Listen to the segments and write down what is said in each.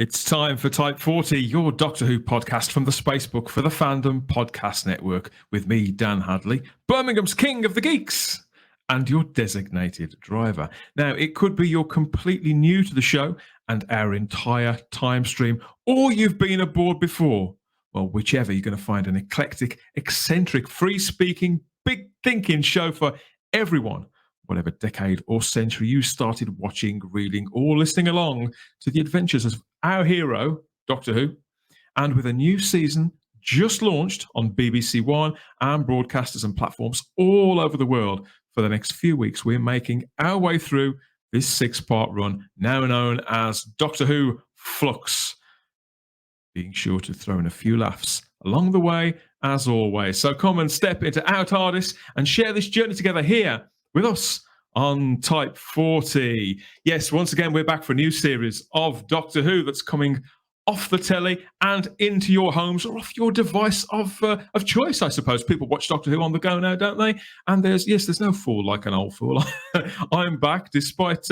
It's time for Type 40, your Doctor Who podcast from the Spacebook for the Fandom Podcast Network, with me, Dan Hadley, Birmingham's King of the Geeks, and your designated driver. Now, it could be you're completely new to the show and our entire time stream, or you've been aboard before. Well, whichever, you're going to find an eclectic, eccentric, free-speaking, big-thinking show for everyone, whatever decade or century you started watching, reading, or listening along to the adventures of our hero, Doctor Who. And with a new season just launched on BBC One and broadcasters and platforms all over the world, for the next few weeks, we're making our way through this 6-part run, now known as Doctor Who Flux. Being sure to throw in a few laughs along the way, as always. So come and step into our TARDIS and share this journey together here with us on Type 40. Yes, once again, we're back for a new series of Doctor Who that's coming off the telly and into your homes or off your device of choice, I suppose. People watch Doctor Who on the go now, don't they? And there's no fool like an old fool. I'm back despite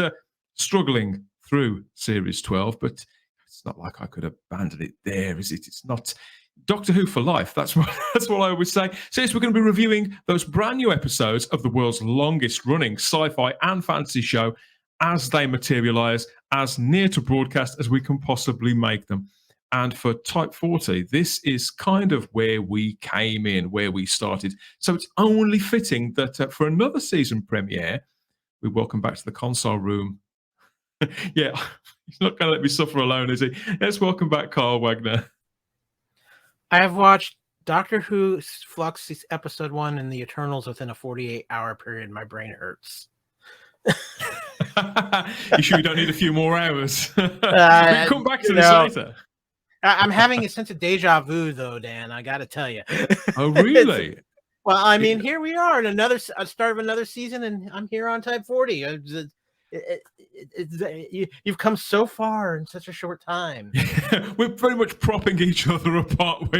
struggling through Series 12, but it's not like I could abandon it there, is it? It's not Doctor Who for life. That's what I always say. So yes, we're going to be reviewing those brand new episodes of the world's longest running sci-fi and fantasy show as they materialise, as near to broadcast as we can possibly make them. And for Type 40, this is kind of where we came in, where we started. So it's only fitting that for another season premiere, we welcome back to the console room. Yeah, he's not going to let me suffer alone, is he? Let's welcome back Carl Wagner. I have watched Doctor Who Flux episode 1 and the Eternals within a 48-hour period. My brain hurts. You sure you don't need a few more hours? We can come back to this later. I'm having a sense of deja vu, though, Dan. I got to tell you. Oh, really? Well, I mean, here we are at start of another season, and I'm here on Type 40. You've come so far in such a short time. We're very much propping each other apart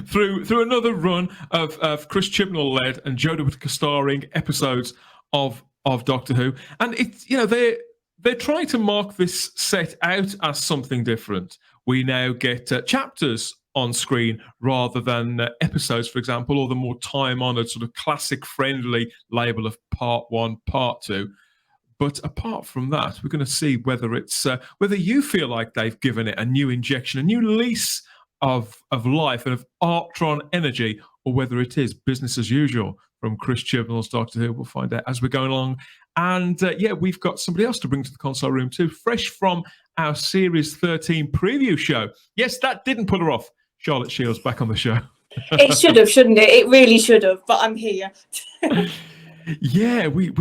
through another run of Chris Chibnall led and Jodie Whittaker starring episodes of Doctor Who, and it's they're trying to mark this set out as something different. We now get chapters on screen rather than episodes, for example, or the more time-honoured sort of classic-friendly label of Part 1, Part 2. But apart from that, we're going to see whether it's whether you feel like they've given it a new injection, a new lease of life and of Arctron energy, or whether it is business as usual from Chris Chibnall's Doctor Who. We'll find out as we're going along. And we've got somebody else to bring to the console room too, fresh from our Series 13 preview show. Yes, that didn't put her off. Charlotte Shields back on the show. It should have, shouldn't it? It really should have, but I'm here. Yeah, we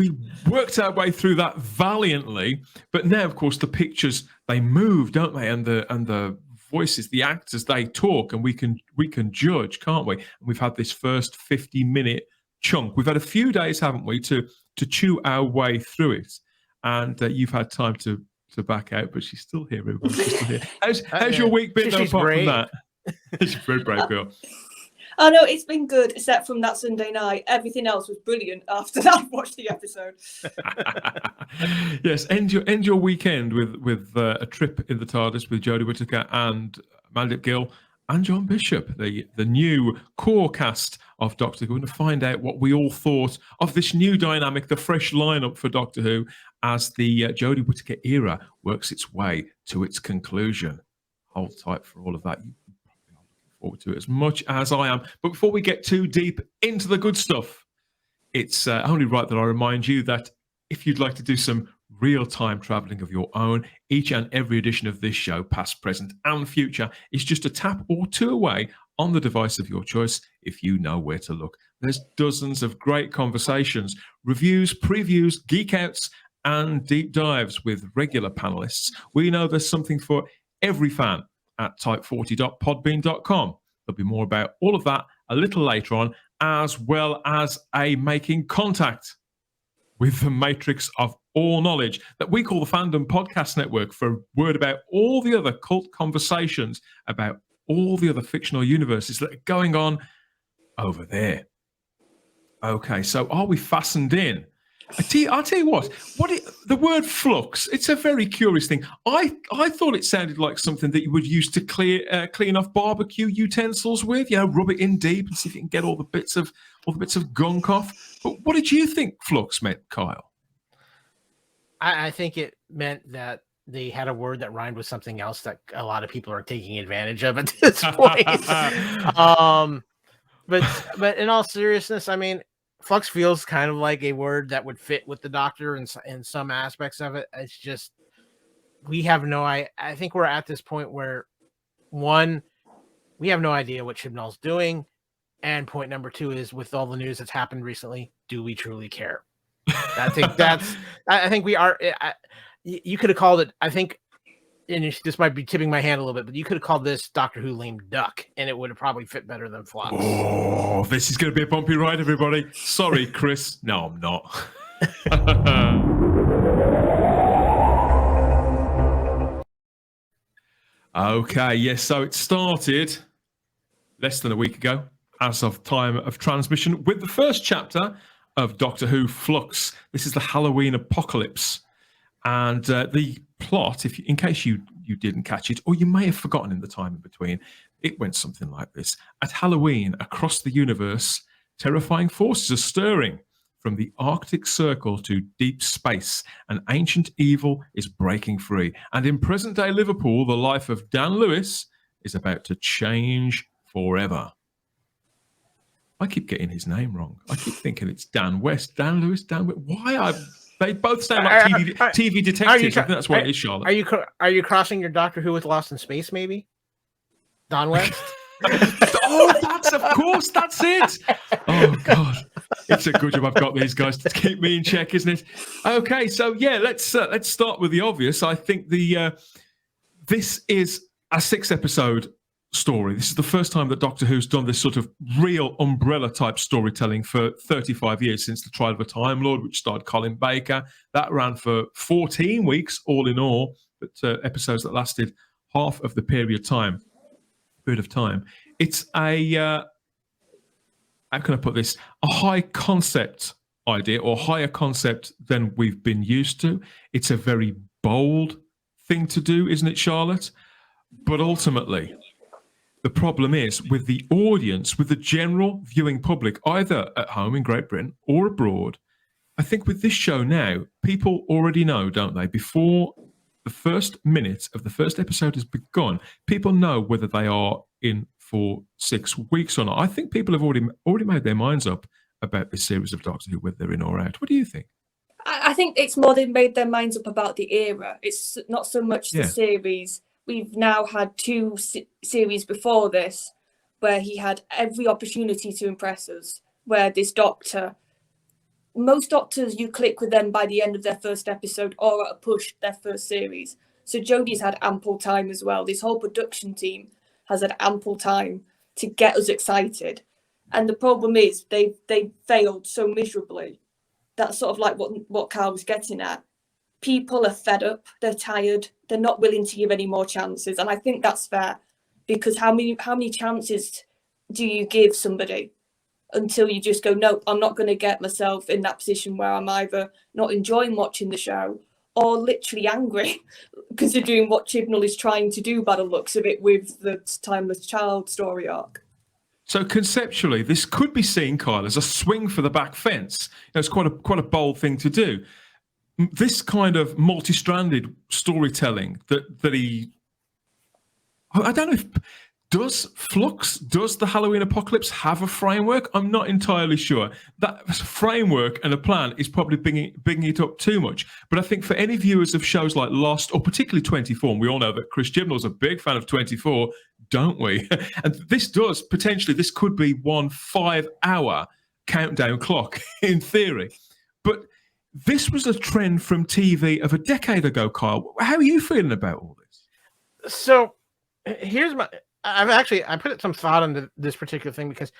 worked our way through that valiantly, but now, of course, the pictures, they move, don't they? And the voices, the actors, they talk, and we can judge, can't we? And we've had this first 50-minute chunk. We've had a few days, haven't we, to chew our way through it, and you've had time to back out, but she's still here. She's still here. How's your week been? Apart from that, she's a very brave girl. Oh no, it's been good, except from that Sunday night. Everything else was brilliant after that. I watched the episode. Yes, end your weekend with a trip in the TARDIS with Jodie Whittaker and Amanda Gill and John Bishop, the new core cast of Doctor Who, and to find out what we all thought of this new dynamic, the fresh lineup for Doctor Who as the Jodie Whittaker era works its way to its conclusion. Hold tight for all of that. Forward to it as much as I am. But before we get too deep into the good stuff, it's only right that I remind you that if you'd like to do some real-time traveling of your own, each and every edition of this show, past, present, and future, is just a tap or two away on the device of your choice if you know where to look. There's dozens of great conversations, reviews, previews, geek outs, and deep dives with regular panelists. We know there's something for every fan at type40.podbean.com. There'll be more about all of that a little later on, as well as a making contact with the matrix of all knowledge that we call the Fandom Podcast Network, for a word about all the other cult conversations about all the other fictional universes that are going on over there. Okay, so are we fastened in? I'll tell you what the word flux, it's a very curious thing. I thought it sounded like something that you would use to clean off barbecue utensils with, rub it in deep and see if you can get all the bits of gunk off. But what did you think flux meant, Kyle? I think it meant that they had a word that rhymed with something else that a lot of people are taking advantage of at this point. But in all seriousness, I mean, flux feels kind of like a word that would fit with the Doctor in some aspects of it. It's just, we have I think we're at this point where, one, we have no idea what Chibnall's doing. And point number two is, with all the news that's happened recently, do we truly care? I think we are. You could have called it, I think, and this might be tipping my hand a little bit, but you could have called this Doctor Who lame duck, and it would have probably fit better than Flux. Oh, this is going to be a bumpy ride, everybody. Sorry, Chris. No, I'm not. Okay, yes, so it started less than a week ago, as of time of transmission, with the first chapter of Doctor Who Flux. This is the Halloween apocalypse. And the plot, in case you didn't catch it, or you may have forgotten in the time in between, it went something like this. At Halloween, across the universe, terrifying forces are stirring. From the Arctic Circle to deep space, an ancient evil is breaking free. And in present-day Liverpool, the life of Dan Lewis is about to change forever. I keep getting his name wrong. I keep thinking it's Dan West. Dan Lewis, Dan West. They both sound like TV detectives. I think that's what it is, Charlotte. Are you crossing your Doctor Who with Lost in Space, maybe? Don West? That's it. Oh, God. It's a good job I've got these guys to keep me in check, isn't it? Okay, so, yeah, let's start with the obvious. I think this is a 6-episode story. This is the first time that Doctor Who's done this sort of real umbrella type storytelling for 35 years, since the Trial of a Time Lord, which starred Colin Baker. That ran for 14 weeks all in all, but episodes that lasted half of the period of time. It's how can I put this? A high concept idea, or higher concept than we've been used to. It's a very bold thing to do, isn't it, Charlotte? But ultimately, the problem is with the audience, with the general viewing public, either at home in Great Britain or abroad. I think with this show now, people already know, don't they? Before the first minute of the first episode has begun, people know whether they are in for 6 weeks or not. I think people have already made their minds up about this series of Doctor Who, whether they're in or out. What do you think? I think it's more they've made their minds up about the era. It's not so much the series. We've now had 2 series before this where he had every opportunity to impress us, where this Doctor, most Doctors, you click with them by the end of their first episode or at a push their first series. So Jodie's had ample time as well. This whole production team has had ample time to get us excited. And the problem is they failed so miserably. That's sort of like what Carl was getting at. People are fed up, they're tired, they're not willing to give any more chances. And I think that's fair, because how many chances do you give somebody until you just go, no, I'm not going to get myself in that position where I'm either not enjoying watching the show or literally angry, considering what Chibnall is trying to do by the looks of it with the Timeless Child story arc. So conceptually, this could be seen, Kyle, as a swing for the back fence. It's quite a bold thing to do. This kind of multi-stranded storytelling that he, I don't know if, does the Halloween apocalypse have a framework? I'm not entirely sure. That framework and a plan is probably bigging it up too much. But I think for any viewers of shows like Lost, or particularly 24, and we all know that Chris Chibnall is a big fan of 24, don't we? And this could be one 5-hour countdown clock in theory. But this was a trend from TV of a decade ago, Kyle. How are you feeling about all this? So here's I put some thought into this particular thing, because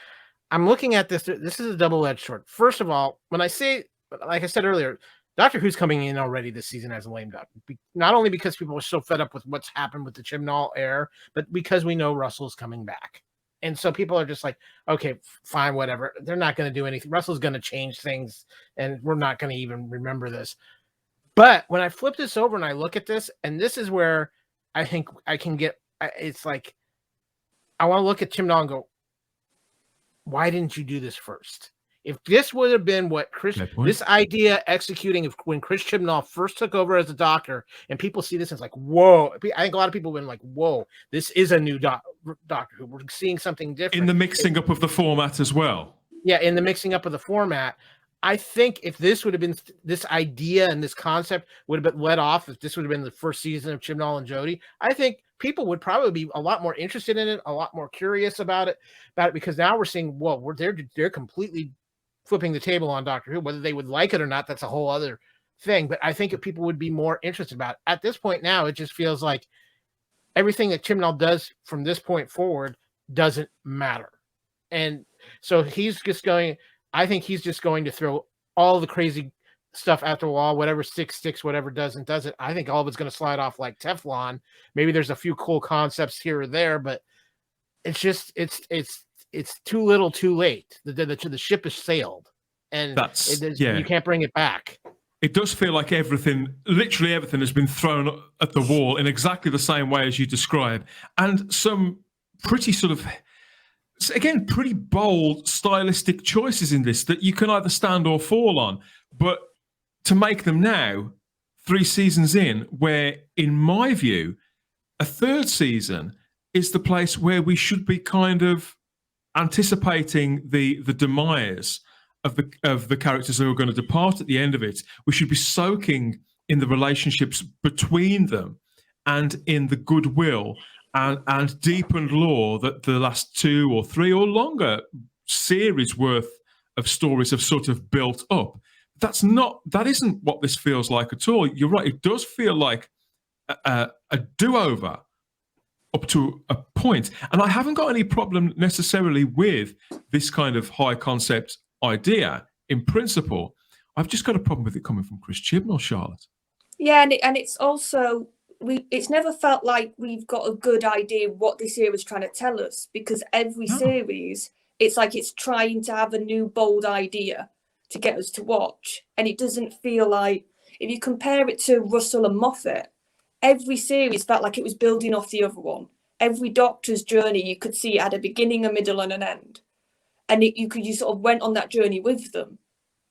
I'm looking at this. This is a double-edged sword. First of all, when I say, like I said earlier, Doctor Who's coming in already this season as a lame duck. Not only because people are so fed up with what's happened with the Chibnall era, but because we know Russell's coming back. And so people are just like, okay, fine, whatever. They're not going to do anything. Russell's going to change things, and we're not going to even remember this. But when I flip this over and I look at this, and this is where I think I can get, it's like, I want to look at Chibnall and go, why didn't you do this first? If this would have been what this idea executing of when Chris Chibnall first took over as a doctor, and people see this, it's like, whoa. I think a lot of people have been like, whoa, this is a new Doctor Who. We're seeing something different. In the mixing up of the format as well. Yeah, in the mixing up of the format. I think if this would have been this idea and this concept would have been let off, if this would have been the first season of Chibnall and Jodie, I think people would probably be a lot more interested in it, a lot more curious about it, because now we're seeing, whoa, they're completely flipping the table on Doctor Who. Whether they would like it or not, that's a whole other thing. But I think if people would be more interested about it. At this point now, it just feels like everything that Chibnall does from this point forward doesn't matter. And so he's just going, I think he's just going to throw all the crazy stuff at the wall, whatever sticks, whatever doesn't. I think all of it's going to slide off like Teflon. Maybe there's a few cool concepts here or there, but it's just, it's too little too late. The ship has sailed, and you can't bring it back. It does feel like literally everything has been thrown at the wall in exactly the same way as you describe. And some pretty sort of, again, pretty bold stylistic choices in this that you can either stand or fall on. But to make them now, 3 seasons in, where, in my view, a 3rd season is the place where we should be kind of anticipating the demise of the characters who are going to depart at the end of it. We should be soaking in the relationships between them and in the goodwill and deepened lore that the last 2 or 3 or longer series worth of stories have sort of built up. That isn't what this feels like at all. You're right. It does feel like a do-over up to a point. And I haven't got any problem necessarily with this kind of high concept idea in principle. I've just got a problem with it coming from Chris Chibnall, Charlotte. Yeah, and it's also, it's never felt like we've got a good idea what this series is trying to tell us, because every series, it's like it's trying to have a new bold idea to get us to watch. And it doesn't feel like, if you compare it to Russell and Moffat, every series felt like it was building off the other one. Every Doctor's journey, you could see it had a beginning, a middle, and an end. And you sort of went on that journey with them.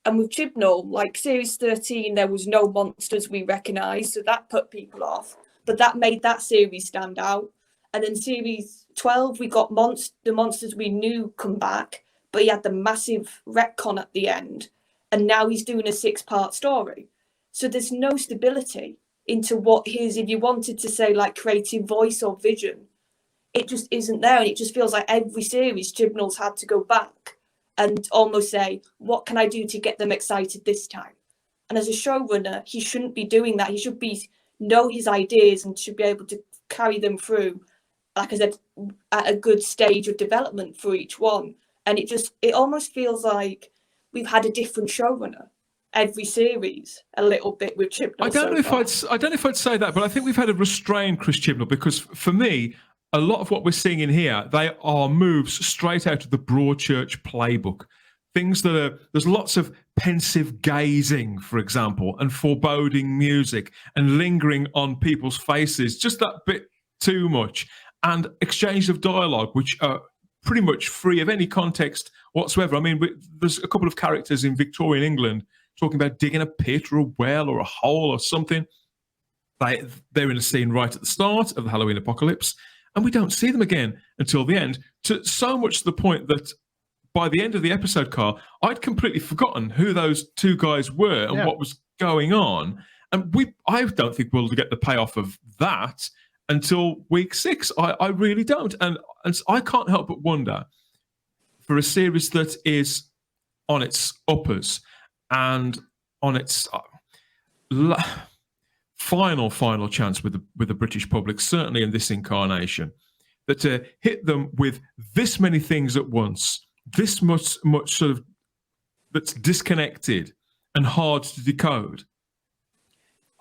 And with Chibnall, like series 13, there was no monsters we recognised, so that put people off. But that made that series stand out. And then series 12, we got the monsters we knew come back, but he had the massive retcon at the end. And now he's doing a 6-part story. So there's no stability into what his, if you wanted to say like creative voice or vision, it just isn't there. And it just feels like every series Chibnall's had to go back and almost say, what can I do to get them excited this time? And as a showrunner, he shouldn't be doing that. He should know his ideas and should be able to carry them through, like I said, at a good stage of development for each one. And it almost feels like we've had a different showrunner every series a little bit with Chibnall. I don't know if I'd say that, but I think we've had a restrained Chris Chibnall, because for me, a lot of what we're seeing in here, they are moves straight out of the Broadchurch playbook. Things there's lots of pensive gazing, for example, and foreboding music and lingering on people's faces, just that bit too much, and exchange of dialogue, which are pretty much free of any context whatsoever. I mean, there's a couple of characters in Victorian England talking about digging a pit or a well or a hole or something. They're in a scene right at the start of the Halloween apocalypse, and we don't see them again until the end, to so much to the point that by the end of the episode, Carl, I'd completely forgotten who those 2 guys were and what was going on. And I don't think we'll get the payoff of that until week 6. I really don't. And I can't help but wonder, for a series that is on its uppers and on its final chance with the British public, certainly in this incarnation, that to hit them with this many things at once, this much sort of that's disconnected and hard to decode,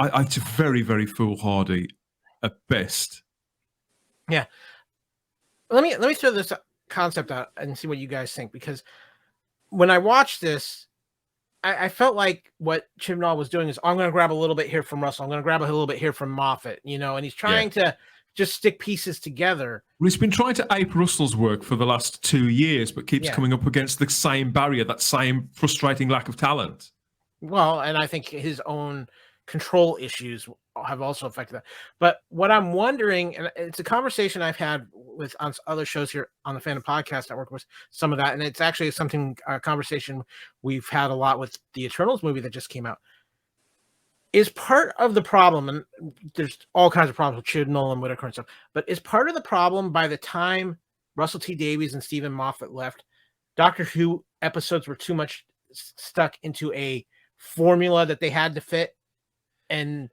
it's very, very foolhardy at best. Yeah. Let me throw this concept out and see what you guys think, because when I watched this, I felt like what Chibnall was doing is, I'm going to grab a little bit here from Russell, I'm going to grab a little bit here from Moffat, and he's trying to just stick pieces together. Well, he's been trying to ape Russell's work for the last 2 years, but keeps coming up against the same barrier, that same frustrating lack of talent. Well, and I think his own control issues have also affected that. But what I'm wondering, and it's a conversation I've had with on other shows here on the Fandom Podcast Network, with some of that, and it's actually a conversation we've had a lot with the Eternals movie that just came out. Is part of the problem, and there's all kinds of problems with Chibnall and Whittaker and stuff, but is part of the problem, by the time Russell T Davies and Stephen Moffat left, Doctor Who episodes were too much stuck into a formula that they had to fit, and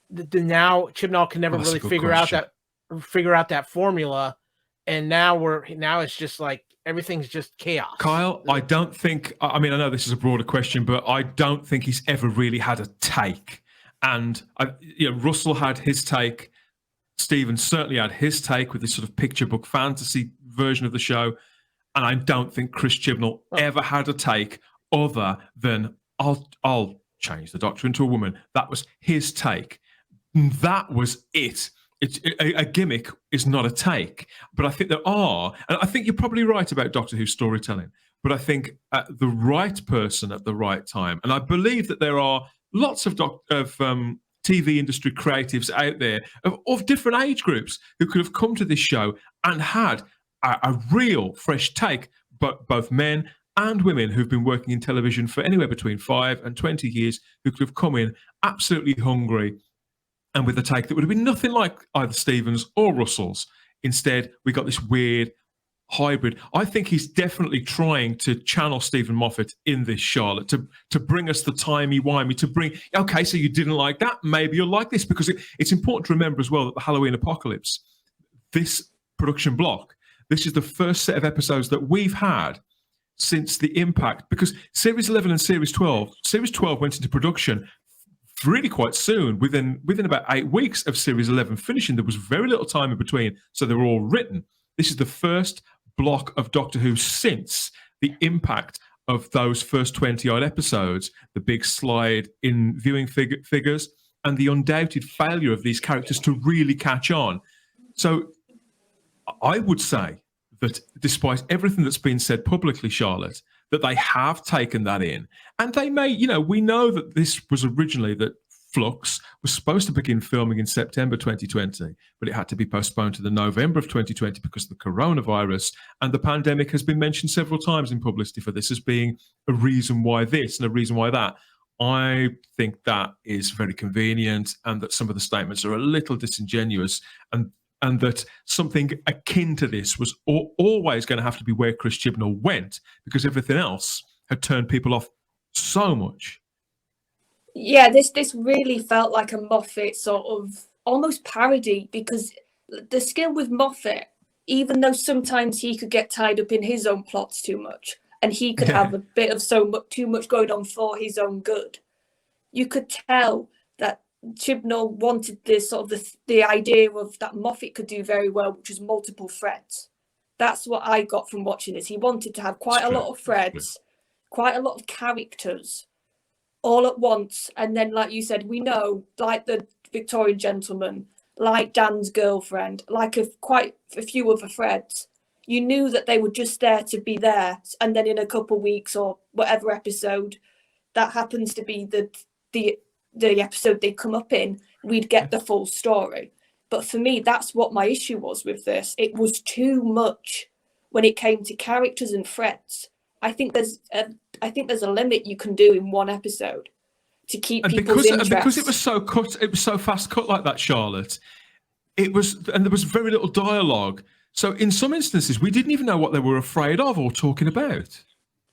now Chibnall can never really figure out that formula, and now it's just like everything's just chaos. Kyle, I don't think, I mean, I know this is a broader question, but I don't think he's ever really had a take. And Russell had his take. Stephen certainly had his take with this sort of picture book fantasy version of the show. And I don't think Chris Chibnall ever had a take other than, I'll change the Doctor into a woman. That was his take. That was it. A gimmick is not a take, but I think there are, and I think you're probably right about Doctor Who storytelling, but I think the right person at the right time, and I believe that there are lots of TV industry creatives out there of different age groups who could have come to this show and had a real fresh take, but both men and women who've been working in television for anywhere between 5 and 20 years, who could have come in absolutely hungry and with a take that would have been nothing like either Stephen's or Russell's. Instead, we got this weird hybrid. I think he's definitely trying to channel Stephen Moffat in this, Charlotte, to bring us the timey-wimey, to bring, okay, so you didn't like that, maybe you'll like this, because it's important to remember as well that the Halloween Apocalypse, this production block, this is the first set of episodes that we've had since the impact, because Series 11 and Series 12 went into production really quite soon, within about 8 weeks of Series 11 finishing. There was very little time in between, so they were all written. This is the first block of Doctor Who since the impact of those first 20-odd episodes, the big slide in viewing figures, and the undoubted failure of these characters to really catch on. So I would say that despite everything that's been said publicly, Charlotte, that they have taken that in. And they may, we know that this was originally that Flux was supposed to begin filming in September 2020, but it had to be postponed to the November of 2020 because of the coronavirus. And the pandemic has been mentioned several times in publicity for this as being a reason why this and a reason why that. I think that is very convenient, and that some of the statements are a little disingenuous, and that something akin to this was always going to have to be where Chris Chibnall went, because everything else had turned people off so much. Yeah, this really felt like a Moffat sort of almost parody, because the skill with Moffat, even though sometimes he could get tied up in his own plots too much, and he could have a bit of too much going on for his own good, you could tell that Chibnall wanted this sort of the idea of that Moffat could do very well, which was multiple threads. That's what I got from watching this. He wanted to have quite a lot of threads, quite a lot of characters all at once. And then, like you said, we know, like the Victorian gentleman, like Dan's girlfriend, like quite a few other threads, you knew that they were just there to be there. And then in a couple of weeks or whatever episode that happens to be the episode they come up in, we'd get the full story. But for me, that's what my issue was with this. It was too much when it came to characters and threads. I think there's a limit you can do in one episode to keep people's interest. And because it was so fast cut like that, Charlotte, there was very little dialogue. So in some instances, we didn't even know what they were afraid of or talking about.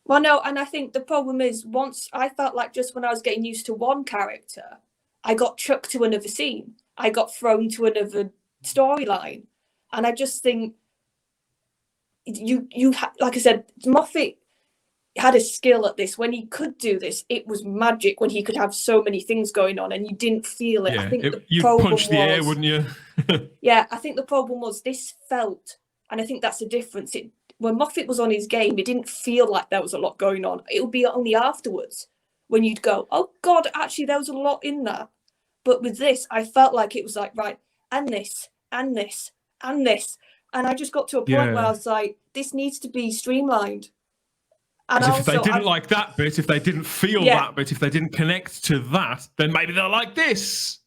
Well, no, and I think the problem is, once I felt like just when I was getting used to one character, I got chucked to another scene. I got thrown to another storyline. And I just think like I said, Moffat had a skill at this. When he could do this, it was magic when he could have so many things going on and you didn't feel it. Yeah, I think you'd punch the air, wouldn't you? Yeah, I think the problem was this felt, And I think that's the difference. When Moffat was on his game, it didn't feel like there was a lot going on. It would be only afterwards when you'd go, oh God, actually there was a lot in that. But with this, I felt like it was like, right, and this, and this, and this. And I just got to a point where I was like, this needs to be streamlined. And if they didn't like that bit, if they didn't feel that bit, if they didn't connect to that, then maybe they'll like this.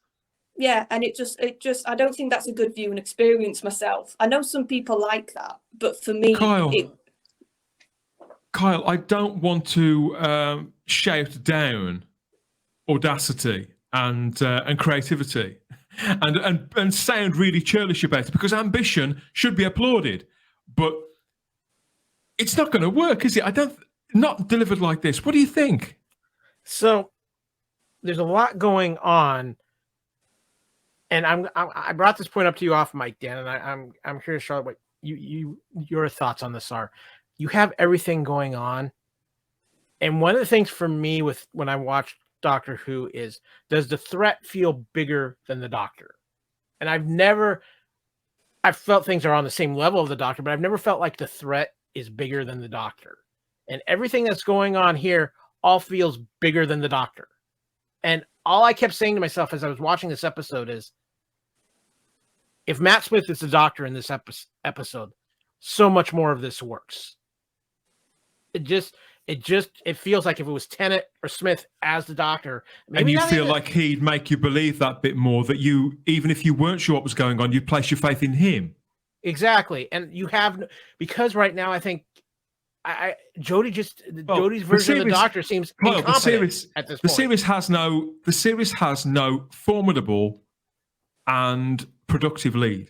Yeah, and it just, I don't think that's a good viewing experience myself. I know some people like that, but for me, Kyle, I don't want to shout down audacity and creativity and sound really churlish about it, because ambition should be applauded, but it's not going to work, is it? Not delivered like this. What do you think? So there's a lot going on, and I brought this point up to you off mic, Dan, and I'm curious, Charlotte, what your thoughts on this are. You have everything going on, and one of the things for me when I watch Doctor Who is, does the threat feel bigger than the Doctor? And I've felt things are on the same level of the Doctor, but I've never felt like the threat is bigger than the Doctor. And everything that's going on here all feels bigger than the Doctor. And all I kept saying to myself as I was watching this episode is, if Matt Smith is the Doctor in this episode, so much more of this works. It feels like if it was Tennant or Smith as the Doctor, and you feel like he'd make you believe that bit more, that you, even if you weren't sure what was going on, you'd place your faith in him. Exactly. And you have, because right now I think Jodie's version of the Doctor seems incompetent at this point. The series has no formidable and productive lead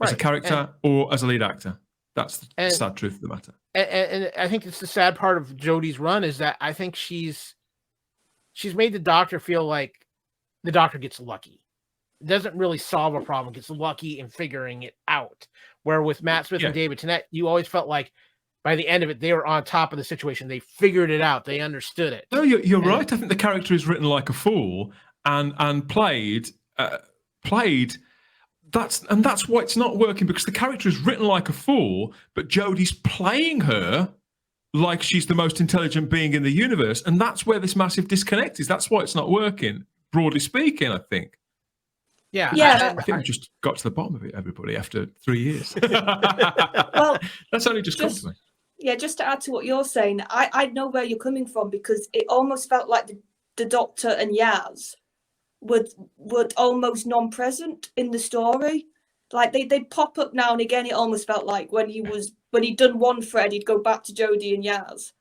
as a character or as a lead actor. That's the sad truth of the matter. And I think it's the sad part of Jodie's run is that I think she's made the Doctor feel like the Doctor gets lucky. It doesn't really solve a problem, gets lucky in figuring it out. Where with Matt Smith and David Tennant, you always felt like by the end of it, they were on top of the situation. They figured it out. They understood it. No, you're right. I think the character is written like a fool and played. That's why it's not working, because the character is written like a fool, but Jodie's playing her like she's the most intelligent being in the universe, and that's where this massive disconnect is. That's why it's not working, broadly speaking, I think. Yeah. I think we just got to the bottom of it, everybody, after 3 years. Well, that's only just come to me. Yeah, just to add to what you're saying, I know where you're coming from, because it almost felt like the Doctor and Yaz were almost non-present in the story. Like they'd pop up now and again. It almost felt like when he'd done one thread, he'd go back to Jodie and Yaz,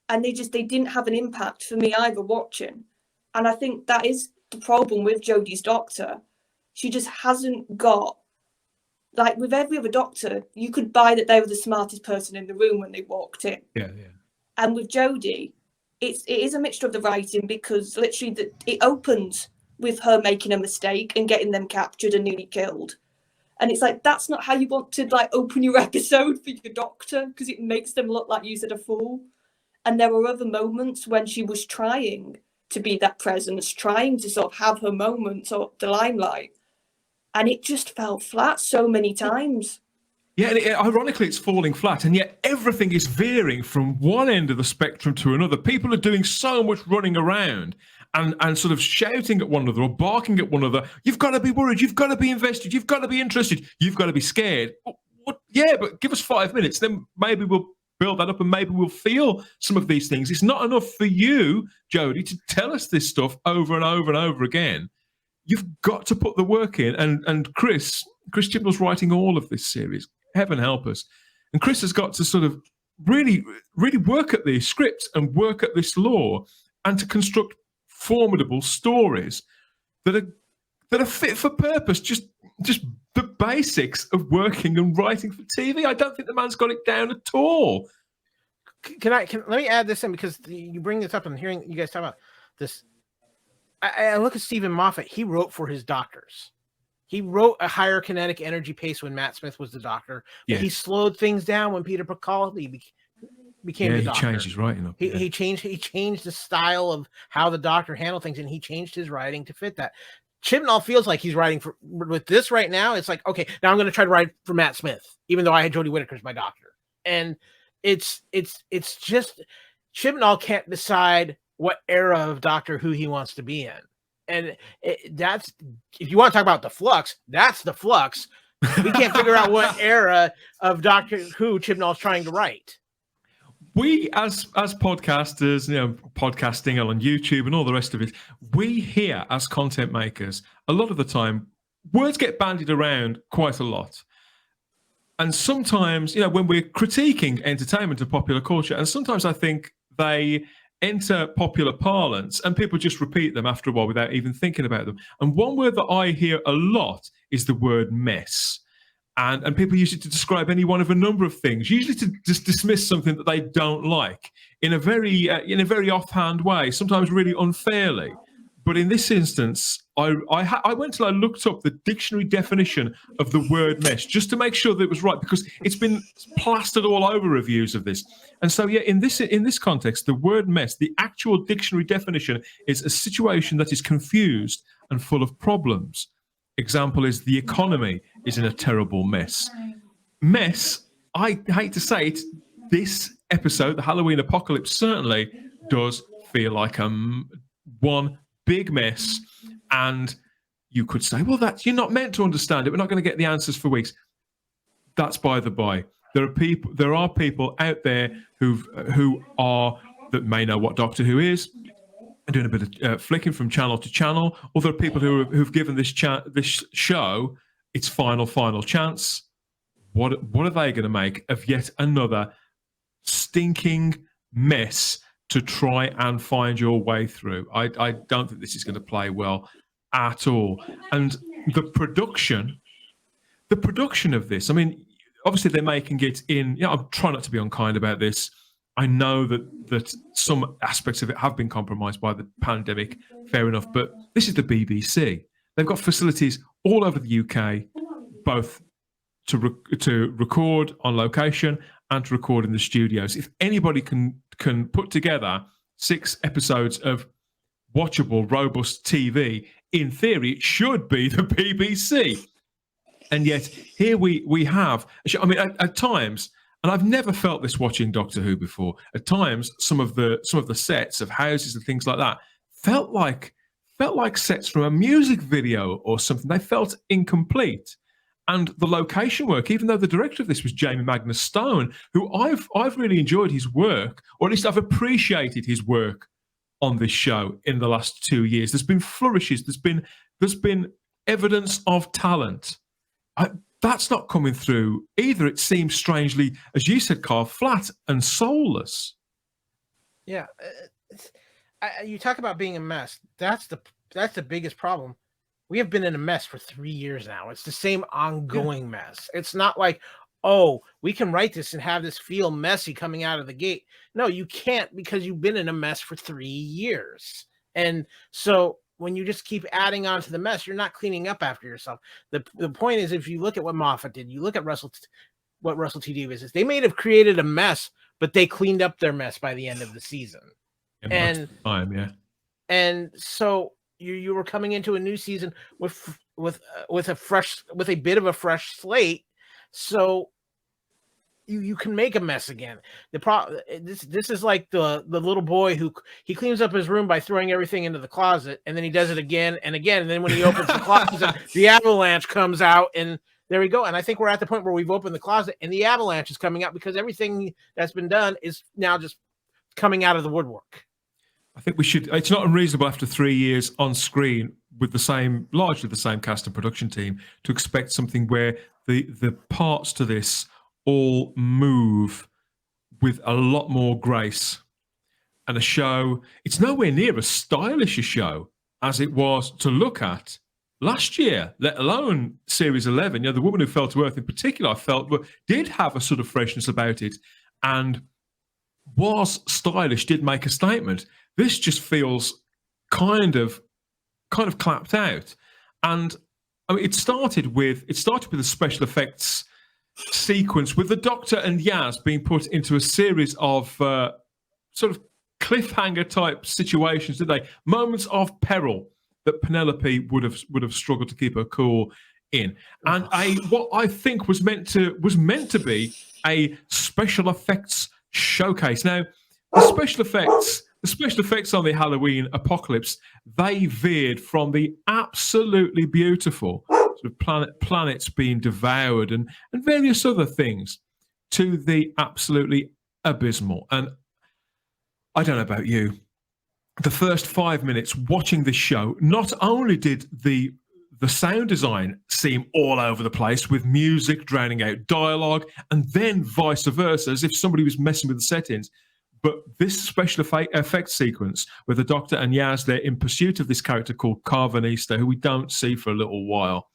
and they didn't have an impact for me either watching. And I think that is the problem with Jodie's Doctor. She just hasn't got, like with every other Doctor, you could buy that they were the smartest person in the room when they walked in. Yeah. And with Jodie, it is a mixture of the writing, because literally it opens with her making a mistake and getting them captured and nearly killed. And it's like, that's not how you want to like open your episode for your Doctor, because it makes them look like you said a fool. And there were other moments when she was trying to be that presence, trying to sort of have her moments or the limelight. And it just fell flat so many times. Yeah, and ironically, it's falling flat, and yet everything is veering from one end of the spectrum to another. People are doing so much running around and sort of shouting at one another or barking at one another. You've got to be worried. You've got to be invested. You've got to be interested. You've got to be scared. What? Yeah, but give us 5 minutes, then maybe we'll build that up and maybe we'll feel some of these things. It's not enough for you, Jodie, to tell us this stuff over and over and over again. You've got to put the work in, and Chris Chibnall's writing all of this series. Heaven help us. And Chris has got to sort of really, really work at these scripts and work at this lore, and to construct formidable stories that are fit for purpose. Just the basics of working and writing for TV. I don't think the man's got it down at all. Let me add this in, because you bring this up and hearing you guys talk about this. I look at Stephen Moffat. He wrote for his Doctors. He wrote a higher kinetic energy pace when Matt Smith was the Doctor. Yeah. He slowed things down when Peter Capaldi became the Doctor. He changed his writing up. He changed the style of how the Doctor handled things, and he changed his writing to fit that. Chibnall feels like he's writing with this right now. It's like, okay, now I'm going to try to write for Matt Smith, even though I had Jodie Whittaker as my doctor. And it's just Chibnall can't decide what era of Doctor Who he wants to be in. And that's, if you want to talk about the Flux, that's the Flux. We can't figure out what era of Doctor Who Chibnall's trying to write. We, as podcasters, podcasting on YouTube and all the rest of it, we here as content makers, a lot of the time, words get bandied around quite a lot. And sometimes, when we're critiquing entertainment and popular culture, and sometimes I think they enter popular parlance and people just repeat them after a while without even thinking about them. And one word that I hear a lot is the word mess. And people use it to describe any one of a number of things, usually to just dismiss something that they don't like in a very offhand way, sometimes really unfairly. But in this instance, I went and I looked up the dictionary definition of the word mess just to make sure that it was right, because it's been plastered all over reviews of this. And so, in this context, the word mess, the actual dictionary definition is a situation that is confused and full of problems. Example is the economy is in a terrible mess. Mess, I hate to say it, this episode, the Halloween Apocalypse, certainly does feel like one big mess. And you could say, well, you're not meant to understand it. We're not going to get the answers for weeks. That's by the by. There are people out there that may know what Doctor Who is, doing a bit of flicking from channel to channel, or there are people who've given this show its final chance. What are they going to make of yet another stinking mess to try and find your way through? I don't think this is going to play well at all. And the production of this, I mean, obviously they're making it in, I'm trying not to be unkind about this. I know that some aspects of it have been compromised by the pandemic, fair enough, but this is the BBC. They've got facilities all over the UK, both to record on location and to record in the studios. If anybody can put together 6 episodes of watchable, robust TV, in theory, it should be the BBC. And yet here we have, I mean, at times, and I've never felt this watching Doctor Who before. At times, some of the sets of houses and things like that felt like sets from a music video or something. They felt incomplete. And the location work, even though the director of this was Jamie Magnus Stone, who I've really enjoyed his work, or at least I've appreciated his work on this show in the last 2 years. There's been flourishes. There's been evidence of talent. That's not coming through either. It seems strangely, as you said, Carl, flat and soulless. Yeah, you talk about being a mess. That's the biggest problem. We have been in a mess for 3 years now. It's the same ongoing mess. It's not like, oh, we can write this and have this feel messy coming out of the gate. No, you can't, because you've been in a mess for 3 years. And so when you just keep adding on to the mess, you're not cleaning up after yourself. The point is, if you look at what Moffat did, you look at what Russell T Davies is, they may have created a mess, but they cleaned up their mess by the end of the season. And so you were coming into a new season with a bit of a fresh slate, so you can make a mess again. This is like the little boy who he cleans up his room by throwing everything into the closet, and then he does it again and again, and then when he opens the closet, the avalanche comes out, and there we go. And I think we're at the point where we've opened the closet and the avalanche is coming out, because everything that's been done is now just coming out of the woodwork. I think we should. It's not unreasonable after 3 years on screen with largely the same cast and production team, to expect something where the parts to this all move with a lot more grace. And a show, it's nowhere near as stylish a show as it was to look at last year, let alone Series 11. The Woman Who Fell to Earth in particular, I felt did have a sort of freshness about it and was stylish, did make a statement. This just feels kind of clapped out. And I mean, it started with a special effects sequence with the Doctor and Yaz being put into a series of sort of cliffhanger type situations, did they? Moments of peril that Penelope would have struggled to keep her cool in. And what I think was meant to be a special effects showcase. Now, the special effects on the Halloween apocalypse, they veered from the absolutely beautiful sort of planets being devoured and various other things to the absolutely abysmal. And I don't know about you, the first 5 minutes watching this show, not only did the sound design seem all over the place with music drowning out dialogue, and then vice versa, as if somebody was messing with the settings. But this special effects sequence where the Doctor and Yaz, they're in pursuit of this character called Carvanista, who we don't see for a little while.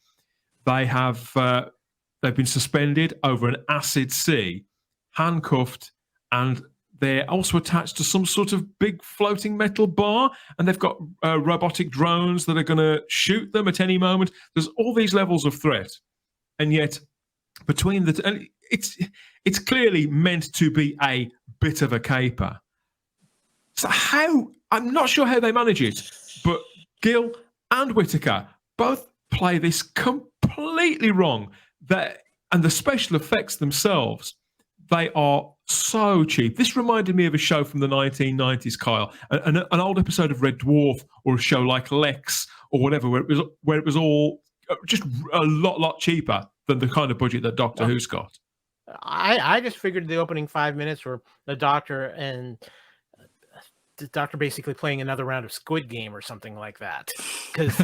They've been suspended over an acid sea, handcuffed, and they're also attached to some sort of big floating metal bar, and they've got robotic drones that are going to shoot them at any moment. There's all these levels of threat, and yet between and it's clearly meant to be a bit of a caper. So I'm not sure how they manage it, but Gill and Whittaker both play this completely wrong. And the special effects themselves, they are so cheap. This reminded me of a show from the 1990s, Kyle, an old episode of Red Dwarf, or a show like Lex or whatever, where it was all just a lot cheaper than the kind of budget that Doctor Who's got. I just figured the opening 5 minutes were the Doctor and the Doctor basically playing another round of Squid Game or something like that, because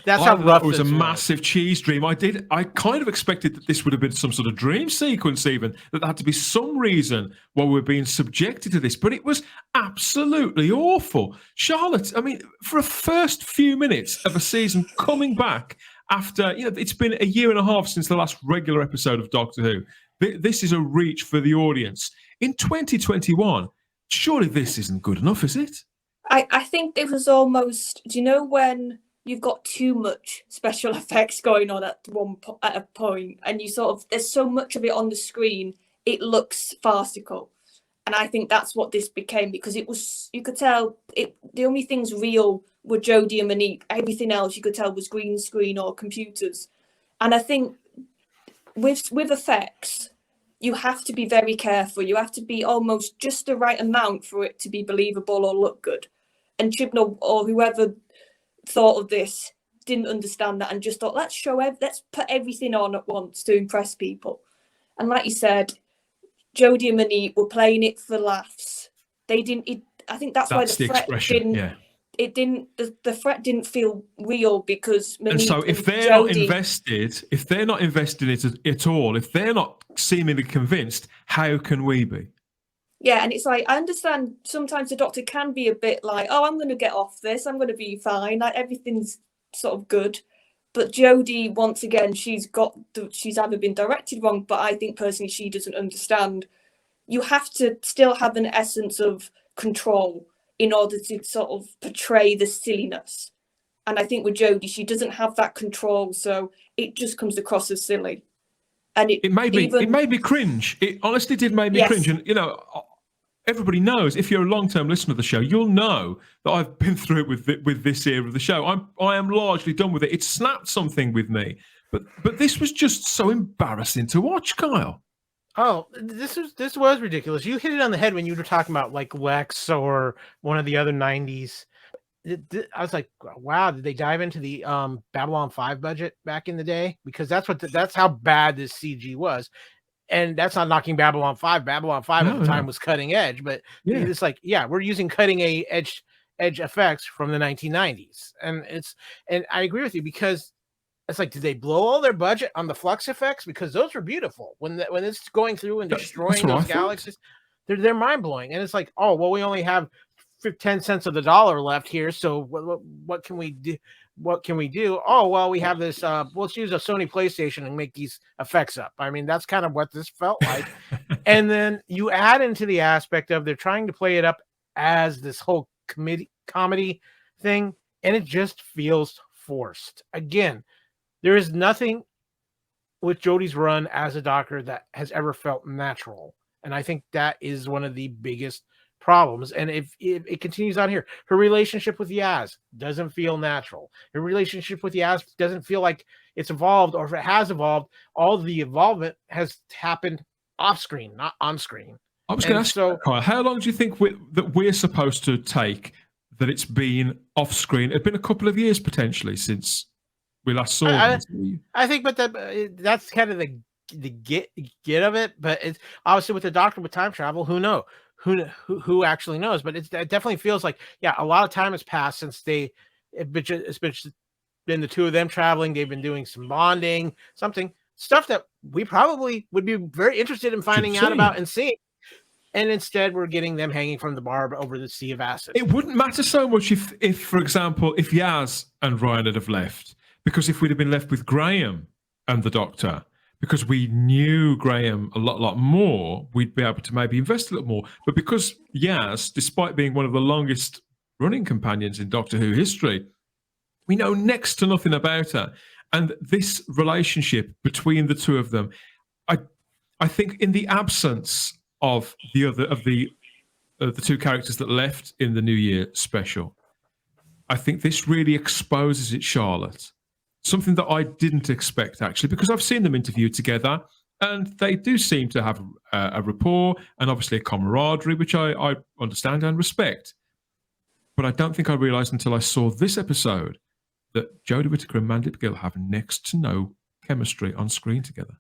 that's how rough it was. A massive cheese dream. I kind of expected that this would have been some sort of dream sequence, even that there had to be some reason why we're being subjected to this, but it was absolutely awful. Charlotte, I mean, for a first few minutes of a season coming back after, it's been a year and a half since the last regular episode of Doctor Who. This is a reach for the audience. In 2021, surely this isn't good enough, is it? I think it was almost, when you've got too much special effects going on at a point, and there's so much of it on the screen, it looks farcical. And I think that's what this became, because you could tell the only things real were Jodie and Monique. Everything else you could tell was green screen or computers. And I think with effects, you have to be very careful. You have to be almost just the right amount for it to be believable or look good. And Chibnall or whoever thought of this didn't understand that and just thought, let's put everything on at once to impress people. And like you said, Jodie and Monique were playing it for laughs. They didn't. I think that's why the threat didn't. Yeah. It didn't. The threat didn't feel real because Monique. And so, if they're not invested, in it at all, if they're not seemingly convinced, how can we be? Yeah, and it's like, I understand sometimes the Doctor can be a bit like, oh, I'm going to get off this. I'm going to be fine. Like, everything's sort of good. But Jodie, once again, she's either been directed wrong, but I think personally she doesn't understand. You have to still have an essence of control in order to sort of portray the silliness. And I think with Jodie, she doesn't have that control, so it just comes across as silly. And it made me cringe. It honestly did make me cringe. And everybody knows, if you're a long-term listener of the show, you'll know that I've been through it with this era of the show. I am largely done with it. It snapped something with me. But this was just so embarrassing to watch, Kyle. Oh, this was ridiculous. You hit it on the head when you were talking about like Lex or one of the other 90s. I was like, wow, did they dive into the Babylon 5 budget back in the day? Because that's how bad this CG was. And that's not knocking Babylon 5. Babylon 5 at the time was cutting edge, but it's like, we're using cutting edge effects from the 1990s. And I agree with you, because it's like, did they blow all their budget on the Flux effects? Because those were beautiful. When it's going through and destroying those galaxies, they're mind blowing. And it's like, oh, well, we only have 10 cents of the dollar left here. So what can we do? What can we do? Oh, well, we have this. Let's use a Sony PlayStation and make these effects up. I mean, that's kind of what this felt like. And then you add into the aspect of they're trying to play it up as this whole comedy thing, and it just feels forced. Again, there is nothing with Jodie's run as a Doctor that has ever felt natural. And I think that is one of the biggest problems. And if it continues on here, her relationship with Yaz doesn't feel natural. Her relationship with Yaz doesn't feel like it's evolved, or if it has evolved, all the involvement has happened off screen, not on screen. I was going to ask you, Kyle, how long do you think that we're supposed to take that it's been off screen? It's been a couple of years potentially since we last saw them. I think, but that's kind of the get of it. But it's obviously with the Doctor with time travel, who knows? Who actually knows? But it definitely feels like, yeah, a lot of time has passed since it's been the two of them traveling. They've been doing some bonding, stuff that we probably would be very interested in finding out about and seeing. And instead, we're getting them hanging from the barb over the sea of acid. It wouldn't matter so much if, for example, if Yaz and Ryan had left, because if we'd have been left with Graham and the Doctor, because we knew Graham a lot more, we'd be able to maybe invest a little more. But because Yaz, despite being one of the longest running companions in Doctor Who history, we know next to nothing about her. And this relationship between the two of them, I think in the absence of the two characters that left in the New Year special, I think this really exposes it, Charlotte. Something that I didn't expect, actually, because I've seen them interviewed together, and they do seem to have a rapport and obviously a camaraderie, which I understand and respect. But I don't think I realised until I saw this episode that Jodie Whittaker and Mandip Gill have next to no chemistry on screen together.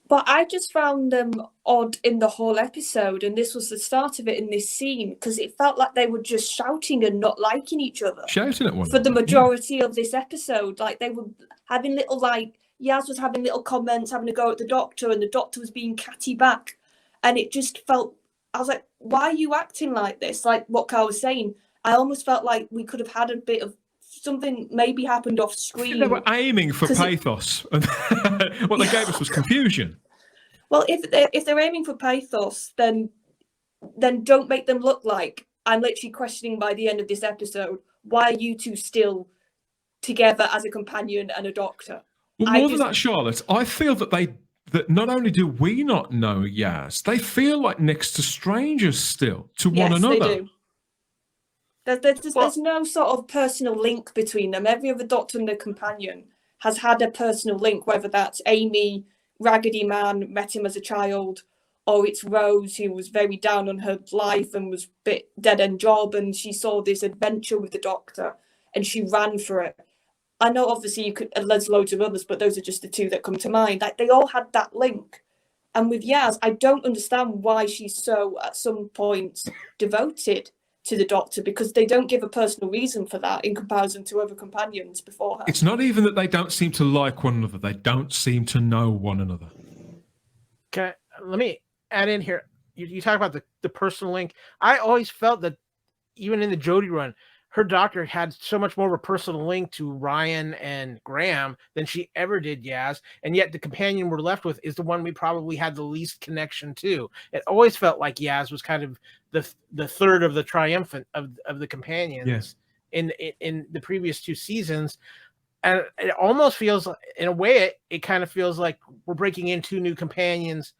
But I just found them odd in the whole episode, and this was the start of it in this scene, because it felt like they were just shouting and not liking each other. Shouting at one for the majority of this episode. Like, they were having little, Yaz was having little comments, having a go at the Doctor, and the Doctor was being catty back. And it just felt, I was like, why are you acting like this? Like what Carl was saying, I almost felt like we could have had a bit of something maybe happened off screen. They were aiming for pathos. What they gave us was confusion. Well, if they're aiming for pathos, then don't make them look like, I'm literally questioning by the end of this episode, why are you two still together as a companion and a Doctor? Well, more than that, Charlotte, I feel that not only do we not know Yaz, they feel like next to strangers still to one another. They do. There's no sort of personal link between them. Every other Doctor and their companion has had a personal link, whether that's Amy, Raggedy Man, met him as a child, or it's Rose, who was very down on her life and was a bit dead-end job, and she saw this adventure with the Doctor, and she ran for it. I know, obviously, there's loads of others, but those are just the two that come to mind. Like, they all had that link. And with Yaz, I don't understand why she's so, at some points, devoted to the Doctor, because they don't give a personal reason for that in comparison to other companions before her. It's not even that they don't seem to like one another. They don't seem to know one another. Okay, let me add in here. You talk about the personal link. I always felt that even in the Jodie run, her Doctor had so much more of a personal link to Ryan and Graham than she ever did Yaz, and yet the companion we're left with is the one we probably had the least connection to. It always felt like Yaz was kind of the third of the triumphant of the companions in the previous two seasons, and it almost feels, in a way, it kind of feels like we're breaking in two new companions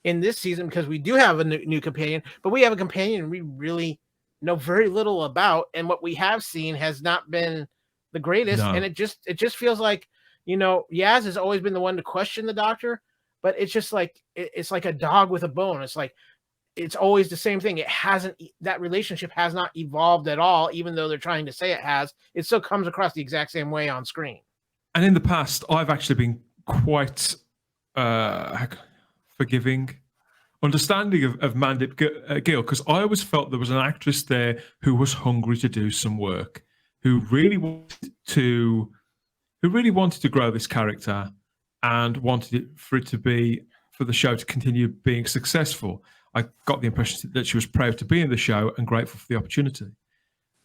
in this season, because we do have a new companion, but we have a companion we really know very little about, and what we have seen has not been the greatest. No. And it just feels like, Yaz has always been the one to question the Doctor, but it's just like it's like a dog with a bone. It's like it's always the same thing. That relationship has not evolved at all, even though they're trying to say it has. It still comes across the exact same way on screen. And in the past, I've actually been quite forgiving, understanding of Mandip Gill, because I always felt there was an actress there who was hungry to do some work, who really wanted to grow this character and wanted for the show to continue being successful. I got the impression that she was proud to be in the show and grateful for the opportunity.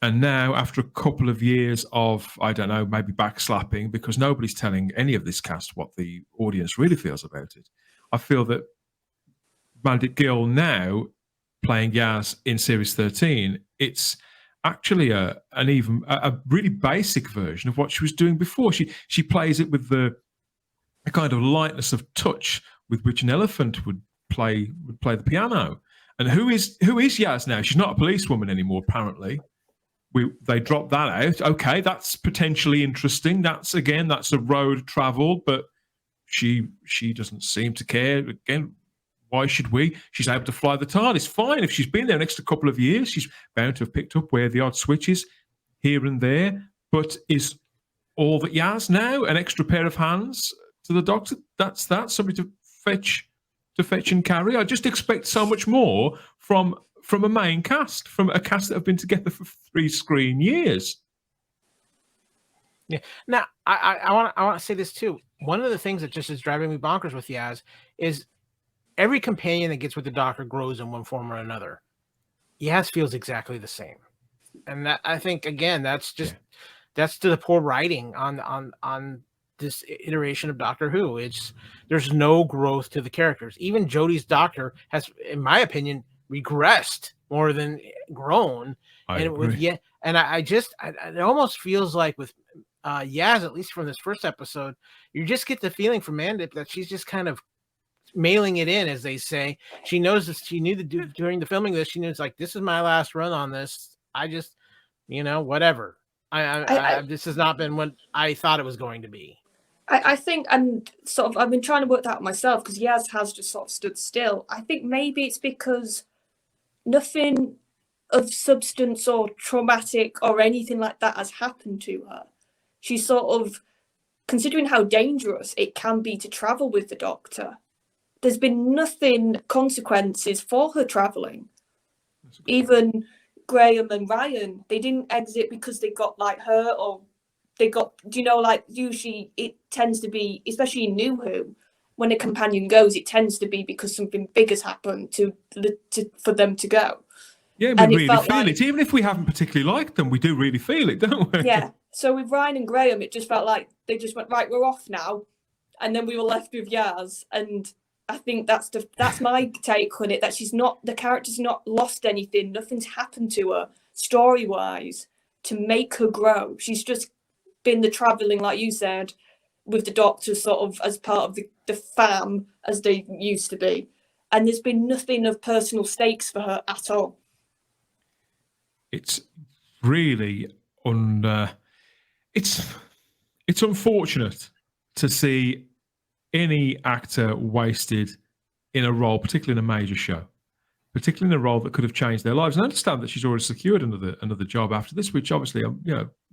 And now, after a couple of years of, I don't know, maybe backslapping, because nobody's telling any of this cast what the audience really feels about it, I feel that Mandip Gill now playing Yaz in Series 13, it's actually a really basic version of what she was doing before. She plays it with the kind of lightness of touch with which an elephant would play the piano, And who is Yaz now? She's not a policewoman anymore, apparently. They dropped that out. Okay, that's potentially interesting. That's a road traveled, but she doesn't seem to care. Again, why should we? She's able to fly the TARDIS. Fine. If she's been there an extra couple of years, she's bound to have picked up where the odd switches here and there. But is all that Yaz now an extra pair of hands to the Doctor? That's somebody to fetch and carry. I just expect so much more from a main cast, from a cast that have been together for 3 screen years. Yeah. Now, I want to say this too. One of the things that just is driving me bonkers with Yaz is every companion that gets with the Doctor grows in one form or another. Yaz feels exactly the same, and that, I think, again, that's to the poor writing on this iteration of Doctor Who. There's no growth to the characters. Even Jodie's Doctor has, in my opinion, regressed more than grown. I agree. It almost feels like with Yaz, at least from this first episode, you just get the feeling from Mandip that she's just kind of mailing it in, as they say. She knows this. She knew during the filming of this. She knew it's like, this is my last run on this. I just, whatever. This has not been what I thought it was going to be. I think, and sort of, I've been trying to work that out myself, because Yaz has just sort of stood still. I think maybe it's because nothing of substance or traumatic or anything like that has happened to her. She's sort of, considering how dangerous it can be to travel with the Doctor, there's been nothing consequences for her traveling. Even Graham and Ryan, they didn't exit because they got like hurt, or they got, like usually it tends to be, especially in New Who, when a companion goes, it tends to be because something big has happened for them to go. Yeah, we really feel it. Even if we haven't particularly liked them, we do really feel it, don't we? Yeah. So with Ryan and Graham, it just felt like they just went, right, we're off now. And then we were left with Yaz. And I think that's my take on it, that the character's not lost anything. Nothing's happened to her story-wise to make her grow. She's just been the travelling, like you said, with the Doctor sort of as part of the fam, as they used to be. And there's been nothing of personal stakes for her at all. It's really it's unfortunate to see any actor wasted in a role, particularly in a major show, particularly in a role that could have changed their lives. And I understand that she's already secured another job after this, which obviously,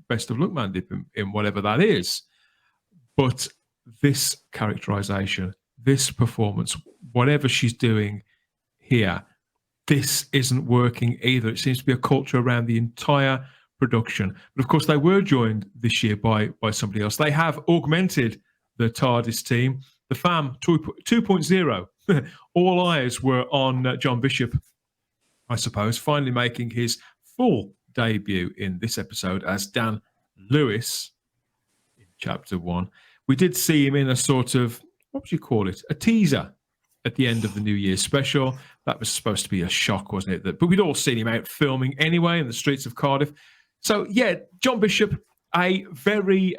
best of luck, Mandip, in whatever that is. But this characterization, this performance, whatever she's doing here, this isn't working either. It seems to be a culture around the entire production. But of course, they were joined this year by somebody else. They have augmented the TARDIS team. The FAM 2.0. All eyes were on John Bishop, I suppose, finally making his full debut in this episode as Dan Lewis in Chapter 1. We did see him in a sort of, what would you call it? A teaser at the end of the New Year's special. That was supposed to be a shock, wasn't it? But we'd all seen him out filming anyway in the streets of Cardiff. So, yeah, John Bishop, a very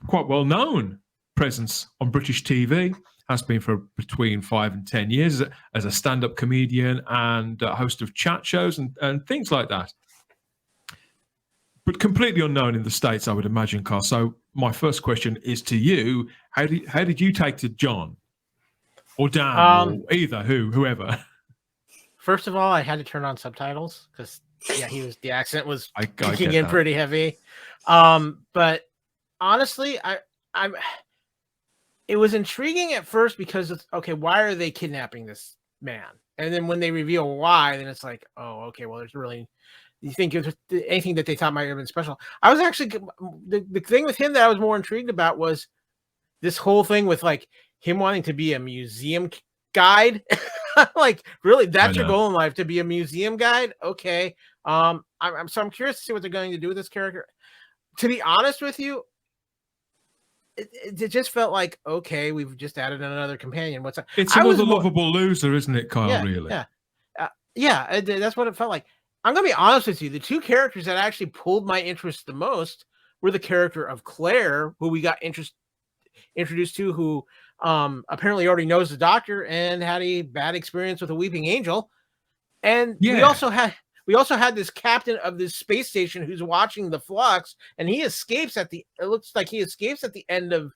quite well-known presence on British TV, has been for between 5 and 10 years as a stand-up comedian and a host of chat shows and things like that. But completely unknown in the States, I would imagine, Carl. So my first question is to you. How did you take to John? Or Dan, or either, whoever. First of all, I had to turn on subtitles because the accent was kicking in pretty heavy. But honestly, it was intriguing at first because it's okay, why are they kidnapping this man? And then when they reveal why, then it's like, oh, okay, well, there's really, you think it was anything that they thought might have been special. I was actually, the thing with him that I was more intrigued about was this whole thing with like him wanting to be a museum guide. Like, really, that's your goal in life, to be a museum guide? Okay. I'm curious to see what they're going to do with this character. To be honest with you, it just felt like, okay, we've just added another companion. What's that? It's another lovable loser, isn't it, Kyle? Yeah, really? Yeah. That's what it felt like. I'm gonna be honest with you. The two characters that actually pulled my interest the most were the character of Claire, who we got introduced to, who apparently already knows the Doctor and had a bad experience with a weeping angel. And we also had this captain of this space station who's watching the Flux, and he escapes it looks like he escapes at the end of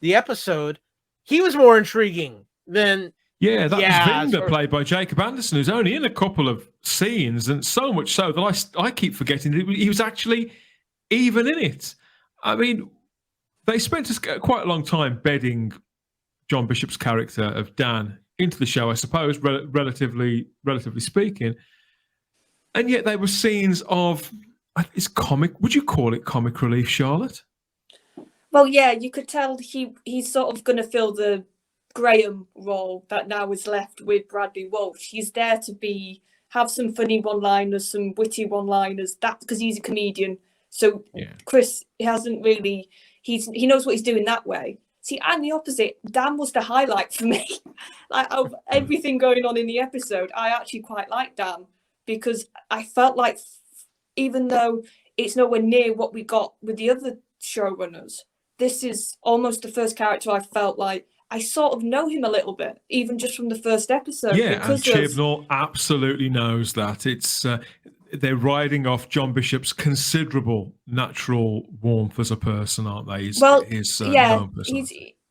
the episode. He was more intriguing than was Wagner, played by Jacob Anderson, who's only in a couple of scenes, and so much so that I keep forgetting that he was actually even in it. I mean, they spent quite a long time bedding John Bishop's character of Dan into the show, I suppose, relatively speaking. And yet there were scenes of, it's comic, would you call it comic relief, Charlotte? Well, yeah, you could tell he's sort of going to fill the Graham role that now is left with Bradley Walsh. He's there to have some funny one-liners, some witty one-liners, that because he's a comedian. So Chris hasn't really, he knows what he's doing that way. See, I'm the opposite. Dan was the highlight for me. Like, of everything going on in the episode, I actually quite like Dan, because I felt like, even though it's nowhere near what we got with the other showrunners, this is almost the first character I felt like I sort of know him a little bit, even just from the first episode. Yeah, and Chibnall absolutely knows that. It's they're riding off John Bishop's considerable natural warmth as a person, aren't they?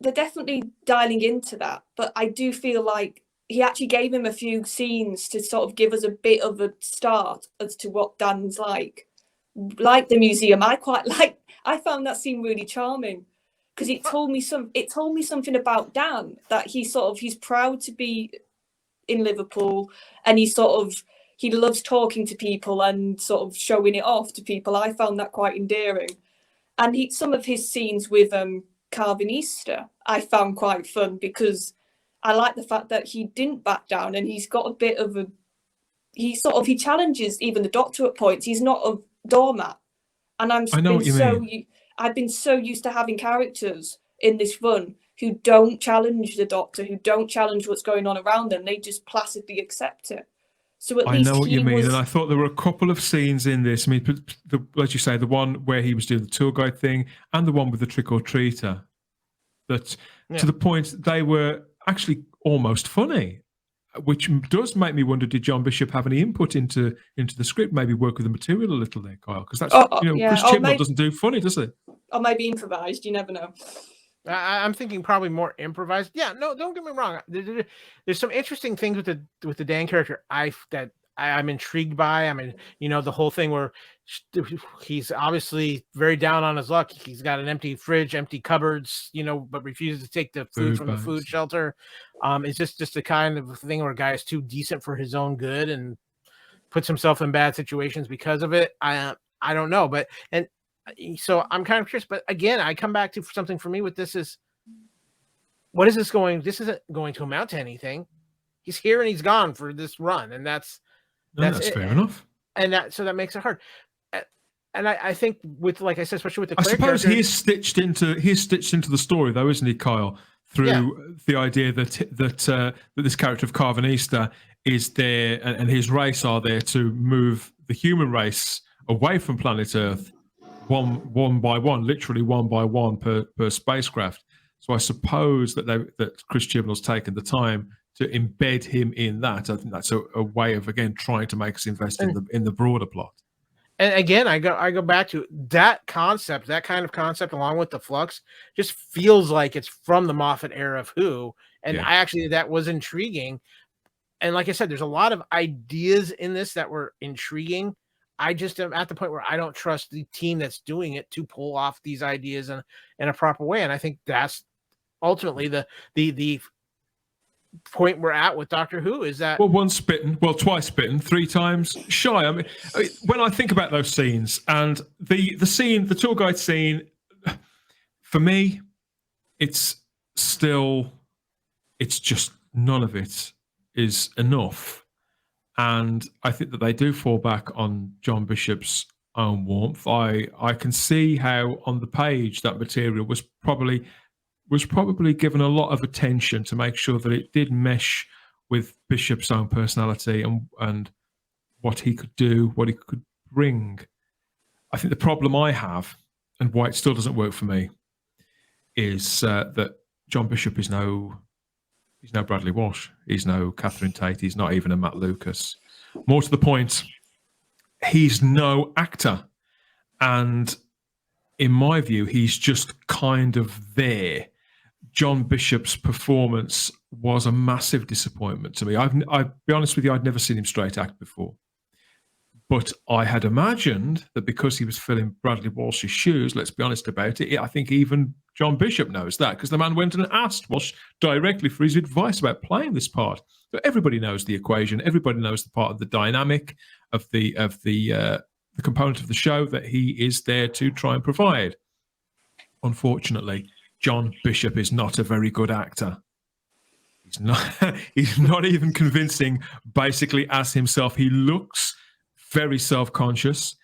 They're definitely dialing into that. But I do feel like he actually gave him a few scenes to sort of give us a bit of a start as to what Dan's like. Like the museum, I found that scene really charming, because it told me something about Dan, that he's proud to be in Liverpool, and he loves talking to people and sort of showing it off to people. I found that quite endearing. And some of his scenes with Carving Easter I found quite fun, because I like the fact that he didn't back down, and he's got a bit of he challenges even the Doctor at points. He's not a doormat. And I've been so used to having characters in this run who don't challenge the Doctor, who don't challenge what's going on around them. They just placidly accept it. So at least I know what you mean, and I thought there were a couple of scenes in this. I mean, as you say, the one where he was doing the tour guide thing, and the one with the trick or treater, that to the point they were actually almost funny, which does make me wonder: did John Bishop have any input into the script? Maybe work with the material a little there, Kyle, because that's Chris Chibnall doesn't do funny, does he? Or maybe improvised. You never know. I'm thinking probably more improvised. Yeah, no, don't get me wrong. There's some interesting things with the Dan character I'm intrigued by. I mean, the whole thing where he's obviously very down on his luck. He's got an empty fridge, empty cupboards, but refuses to take the food from the food shelter. It's just the kind of thing where a guy is too decent for his own good and puts himself in bad situations because of it. I don't know, so I'm kind of curious, but again, I come back to something for me with this is, this isn't going to amount to anything. He's here and he's gone for this run, and that's fair enough. And so that makes it hard. And I think with, like I said, especially with the Claire character, he's stitched into the story, though, isn't he, Kyle? Through the idea that this character of Carving Easter is there, and his race are there to move the human race away from planet Earth, one by one, literally one by one per spacecraft. So I suppose that Chris Chibnall's taken the time to embed him in that. I think that's a way of, again, trying to make us invest in the broader plot. And again, I go back to that concept, that kind of concept, along with the Flux, just feels like it's from the Moffat era of Who. And that was intriguing. And like I said, there's a lot of ideas in this that were intriguing. I just am at the point where I don't trust the team that's doing it to pull off these ideas in a proper way. And I think that's ultimately the point we're at with Doctor Who, is that once bitten, twice bitten, three times shy. I mean, when I think about those scenes and the tour guide scene, for me, it's just none of it is enough. And I think that they do fall back on John Bishop's own warmth. I can see how on the page that material was probably given a lot of attention to make sure that it did mesh with Bishop's own personality and what he could do, what he could bring. I think the problem I have, and why it still doesn't work for me, is that John Bishop is no Bradley Walsh. He's no Catherine Tate. He's not even a Matt Lucas. More to the point, he's no actor. And in my view, he's just kind of there. John Bishop's performance was a massive disappointment to me. I'll be honest with you, I'd never seen him straight act before. But I had imagined that because he was filling Bradley Walsh's shoes, let's be honest about it, I think even John Bishop knows that, because the man went and asked Walsh directly for his advice about playing this part. So everybody knows the equation. Everybody knows the part of the dynamic of the component of the show that he is there to try and provide. Unfortunately, John Bishop is not a very good actor. He's not even convincing, basically, as himself. He looks very self-conscious.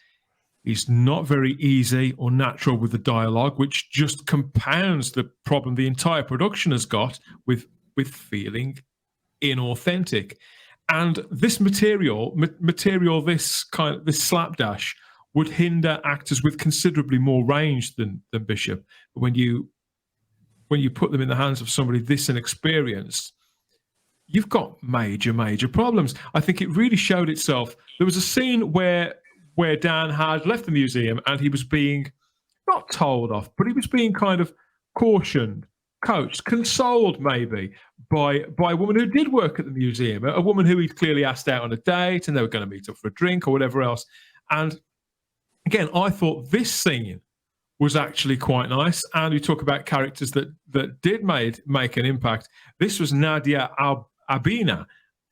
He's not very easy or natural with the dialogue, which just compounds the problem the entire production has got with feeling inauthentic. And this material, this slapdash, would hinder actors with considerably more range than Bishop. But when you put them in the hands of somebody this inexperienced, you've got major problems. I think it really showed itself. There was a scene where Dan had left the museum and he was being not told off, but he was being kind of cautioned, coached, consoled maybe by a woman who did work at the museum, a woman who he'd clearly asked out on a date and they were going to meet up for a drink or whatever else. And again, I thought this scene was actually quite nice. And we talk about characters that did make an impact. This was Nadia Abina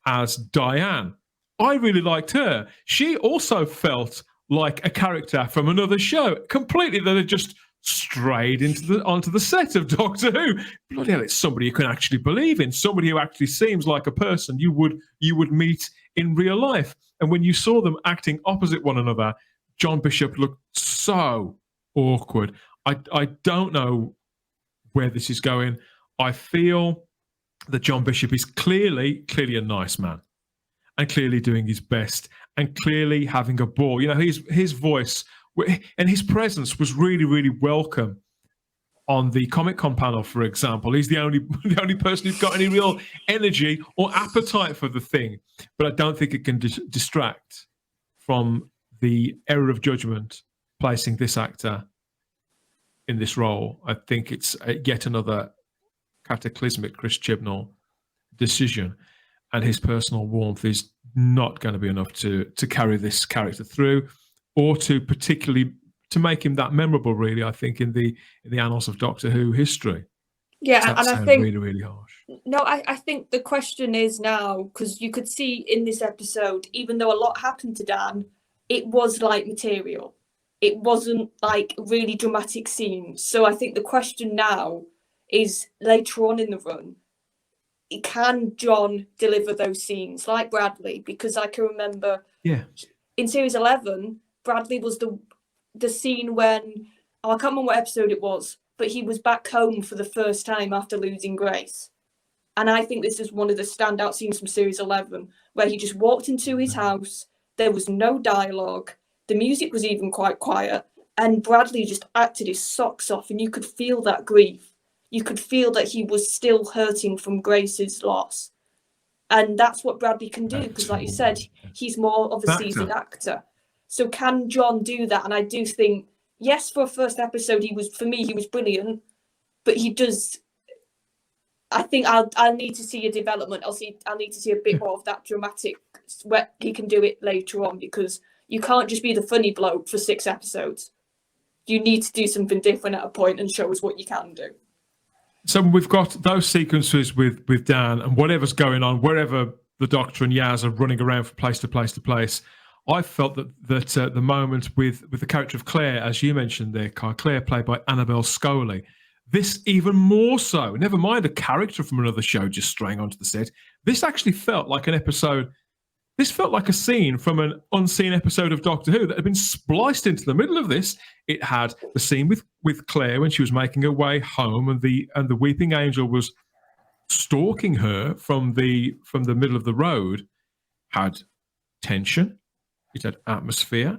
as Diane. I really liked her. She also felt like a character from another show, completely, that had just strayed onto the set of Doctor Who. Bloody hell, it's somebody you can actually believe in, somebody who actually seems like a person you would meet in real life. And when you saw them acting opposite one another, John Bishop looked so awkward. I don't know where this is going. I feel that John Bishop is clearly a nice man, and clearly doing his best, and clearly having a ball. You know, his voice and his presence was really welcome on the Comic-Con panel, for example. He's the only person who's got any real energy or appetite for the thing. But I don't think it can distract from the error of judgment placing this actor in this role. I think it's yet another cataclysmic Chris Chibnall decision, and his personal warmth is not going to be enough to carry this character through, or to particularly to make him that memorable, really, I think, in the annals of Doctor Who history. Yeah, that and I think really harsh. No, I think the question is now, because you could see in this episode, even though a lot happened to Dan, it was light material. It wasn't like really dramatic scenes. So I think the question now is, later on in the run, can John deliver those scenes like Bradley? Because I can remember in series 11, Bradley was the scene when, I can't remember what episode it was, but he was back home for the first time after losing Grace. And I think this is one of the standout scenes from series 11, where he just walked into his house, there was no dialogue, the music was even quite quiet, and Bradley just acted his socks off, and you could feel that grief. You could feel that he was still hurting from Grace's loss. And that's what Bradley can do, because like you said, he's more of a seasoned actor. So can John do that? And I do think, yes, for a first episode, he was brilliant, but he does. I think I'll need to see a development. I'll need to see a bit more of that dramatic, where he can do it later on, because you can't just be the funny bloke for 6 episodes. You need to do something different at a point and show us what you can do. So we've got those sequences with Dan and whatever's going on, wherever the Doctor and Yaz are running around from place to place to place. I felt that the moment with the character of Claire, as you mentioned there, Claire, played by Annabelle Scully, this even more so, never mind a character from another show just straying onto the set, this actually felt like an episode, this felt like a scene from an unseen episode of Doctor Who that had been spliced into the middle of this. It had the scene with Claire when she was making her way home, and the Weeping Angel was stalking her from the middle of the road. Had tension, it had atmosphere,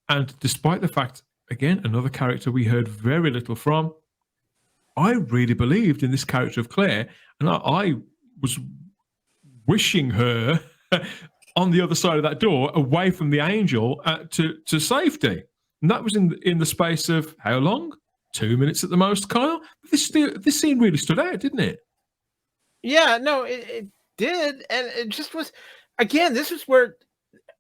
and despite the fact, again, another character we heard very little from, I really believed in this character of Claire, and I was wishing her on the other side of that door, away from the angel, to safety. And that was in the space of how long? 2 minutes at the most, Kyle. This scene really stood out, didn't it? Yeah, no, it did, and it just was. Again, this is where,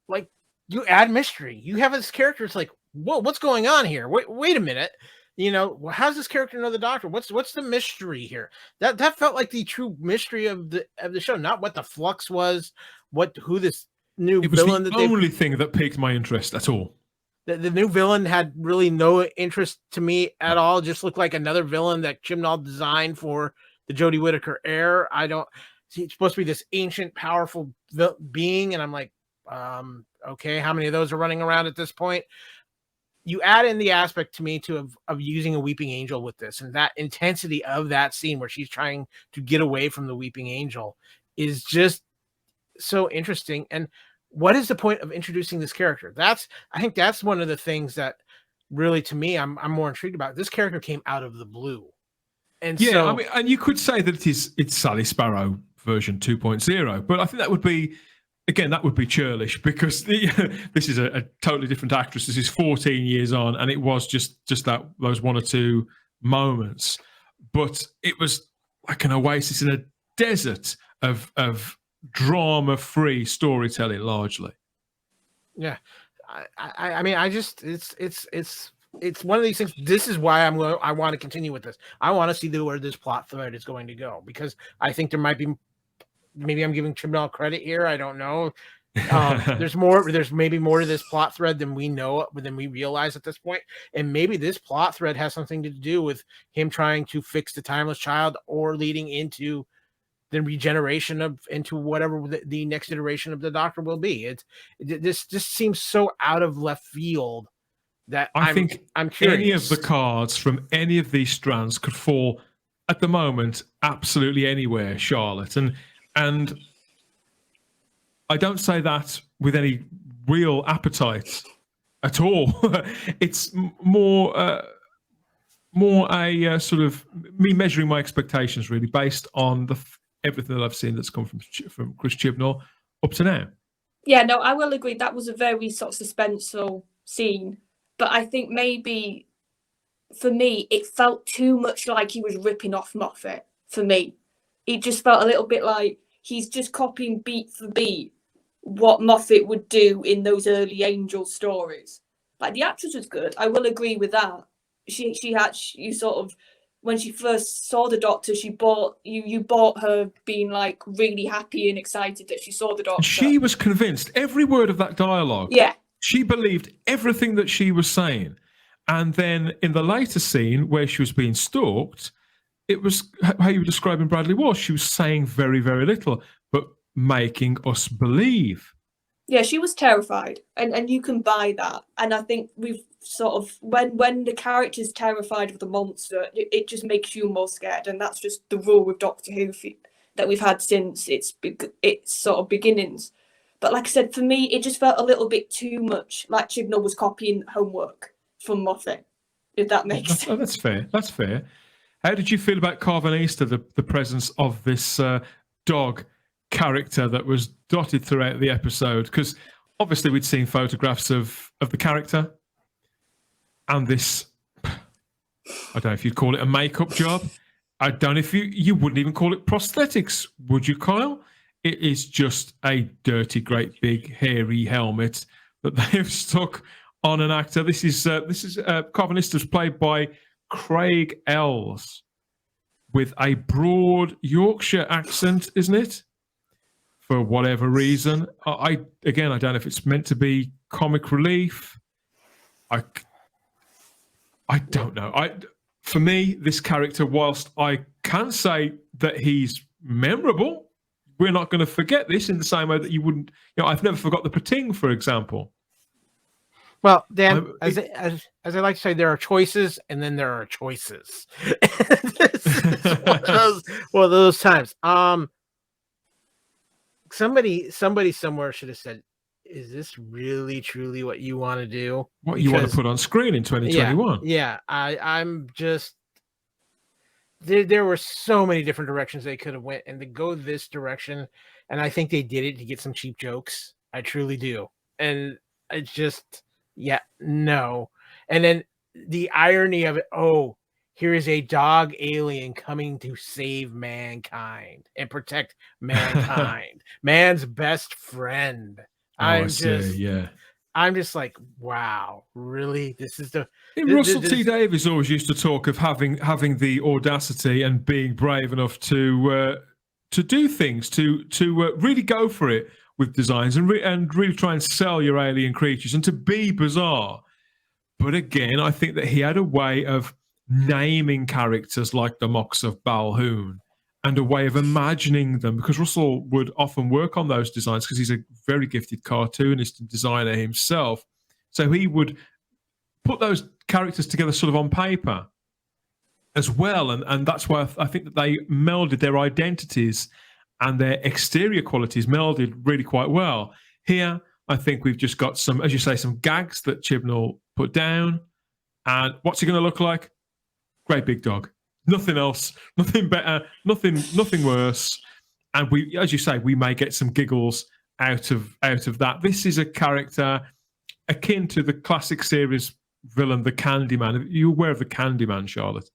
like, you add mystery. You have this character. It's like, whoa, what's going on here? Wait a minute. You know, how's this character know the Doctor? What's the mystery here? That felt like the true mystery of the show, not what the Flux was, who this new villain. It was the only thing that piqued my interest at all. The new villain had really no interest to me at all. Just looked like another villain that Chibnall designed for the Jodie Whittaker heir. It's supposed to be this ancient, powerful being, and I'm like, okay, how many of those are running around at this point? You add in the aspect to me of using a weeping angel with this, and that intensity of that scene where she's trying to get away from the weeping angel is just so interesting. And what is the point of introducing this character? I think that's one of the things that really, to me, I'm more intrigued about. This character came out of the blue. And yeah, so, I mean, and you could say that it's Sally Sparrow version 2.0, but I think that would be churlish, because this is a totally different actress. This is 14 years on, and it was just those one or two moments, but it was like an oasis in a desert of drama-free storytelling, largely. Yeah, I mean, it's one of these things. This is why I want to continue with this. I want to see where this plot thread is going to go, because I think there might be. Maybe I'm giving Chibnall credit here. I don't know. There's maybe more to this plot thread than we realize at this point. And maybe this plot thread has something to do with him trying to fix the timeless child, or leading into the regeneration into whatever the next iteration of the Doctor will be. This just seems so out of left field that I'm curious. Any of the cards from any of these strands could fall at the moment absolutely anywhere, Charlotte. And I don't say that with any real appetite at all. It's more a sort of me measuring my expectations, really, based on everything that I've seen that's come from Chris Chibnall up to now. Yeah, no, I will agree. That was a very sort of suspenseful scene. But I think maybe, for me, it felt too much like he was ripping off Moffat, for me. It just felt a little bit like he's just copying beat for beat what Moffat would do in those early Angel stories. Like, the actress was good. I will agree with that. She sort of, when she first saw the Doctor, you bought her being like really happy and excited that she saw the Doctor. She was convinced. Every word of that dialogue. Yeah. She believed everything that she was saying. And then in the later scene where she was being stalked, it was how you were describing Bradley Walsh. She was saying very, very little, but making us believe. Yeah, she was terrified, and you can buy that. And I think we've sort of, when the character's terrified of the monster, it just makes you more scared, and that's just the rule with Doctor Who that we've had since its sort of beginnings. But like I said, for me, it just felt a little bit too much like Chibnall was copying homework from Moffat, if that makes sense. Oh, that's fair. That's fair. How did you feel about Carvanista, the presence of this dog character that was dotted throughout the episode? Because obviously we'd seen photographs of the character and this, I don't know if you'd call it a makeup job. I don't know if you wouldn't even call it prosthetics, would you, Kyle? It is just a dirty, great, big, hairy helmet that they've stuck on an actor. This is Carvanista's played by Craig Ells with a broad Yorkshire accent, isn't it? For whatever reason. I don't know if it's meant to be comic relief. I don't know. For me, this character, whilst I can say that he's memorable, we're not going to forget this in the same way that you wouldn't. I've never forgot the Pating, for example. Well, Dan, as I like to say, there are choices, and then there are choices. one of those times. Somebody somewhere should have said, "Is this really truly what you want to do? What you want to put on screen in 2021?" Yeah. I'm just. There were so many different directions they could have went, and to go this direction, and I think they did it to get some cheap jokes. I truly do. And it's just, yeah, no. And then the irony of it, oh, here is a dog alien coming to save mankind and protect mankind. Man's best friend. I'm just like, wow, really? This is the Russell T Davies always used to talk of having the audacity and being brave enough to do things, to really go for it with designs and really try and sell your alien creatures and to be bizarre. But again, I think that he had a way of naming characters like the Mox of Balhoun and a way of imagining them, because Russell would often work on those designs because he's a very gifted cartoonist and designer himself. So he would put those characters together sort of on paper as well. And that's why I think that they melded their identities and their exterior qualities melded really quite well. Here, I think we've just got some, as you say, some gags that Chibnall put down. And what's he going to look like? Great big dog. Nothing else, nothing better, nothing worse. And we, as you say, we may get some giggles out of that. This is a character akin to the classic series villain, the Candyman. Are you aware of the Candyman, Charlotte?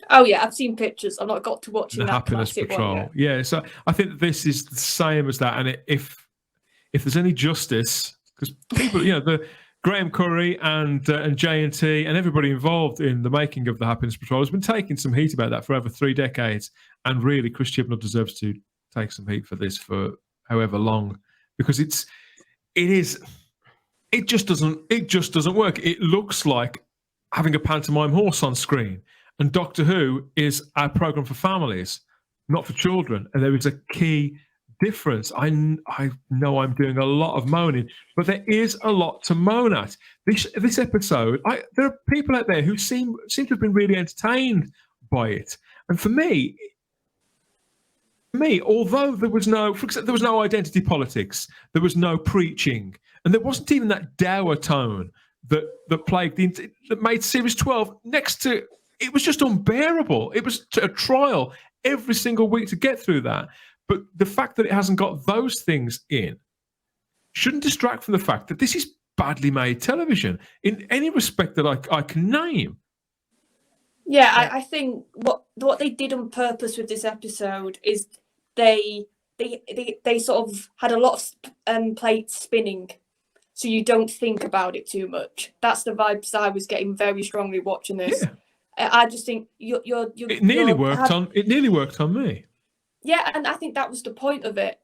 Oh yeah, I've seen pictures. I've not got to watching the that Happiness Patrol. One yet. Yeah, so I think that this is the same as that. And if there's any justice, because people, the Graham Curry and J&T and everybody involved in the making of the Happiness Patrol has been taking some heat about that for over 3 decades. And really, Chris Chibnall deserves to take some heat for this for however long, because it just doesn't work. It looks like having a pantomime horse on screen. And Doctor Who is a program for families, not for children. And there is a key difference. I know I'm doing a lot of moaning, but there is a lot to moan at. This episode, there are people out there who seem to have been really entertained by it. And for me, although there was no identity politics, there was no preaching, and there wasn't even that dour tone that plagued that made Series 12 next to. It was just unbearable. It was a trial every single week to get through that. But the fact that it hasn't got those things in shouldn't distract from the fact that this is badly made television in any respect that I can name. Yeah, I think what they did on purpose with this episode is they sort of had a lot of plates spinning, so you don't think about it too much. That's the vibes I was getting very strongly watching this. Yeah. I just think it nearly worked on me. Yeah, and I think that was the point of it.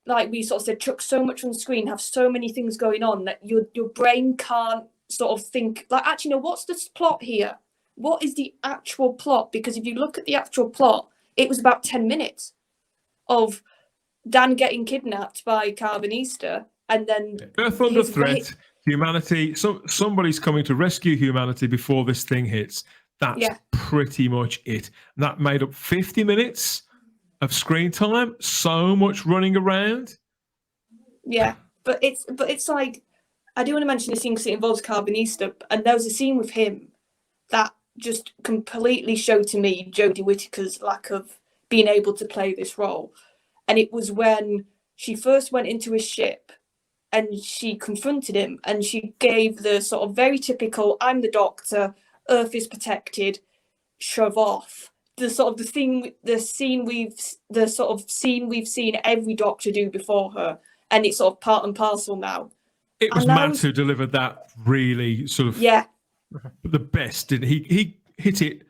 Like we sort of said, chuck so much on screen, have so many things going on that your brain can't sort of think, like, actually, no, what's the plot here? What is the actual plot? Because if you look at the actual plot, it was about 10 minutes of Dan getting kidnapped by Carbonista, and then Earth under threat, humanity. Somebody's coming to rescue humanity before this thing hits. That's pretty much it. And that made up 50 minutes of screen time. So much running around. Yeah, but it's like, I do want to mention the scene because it involves Carbonista, and there was a scene with him that just completely showed to me Jodie Whittaker's lack of being able to play this role. And it was when she first went into his ship and she confronted him, and she gave the sort of very typical, I'm the Doctor, Earth is protected, shove off. The scene we've seen every Doctor do before her, and it's sort of part and parcel now. It was Matt who delivered that really sort of the best. He hit it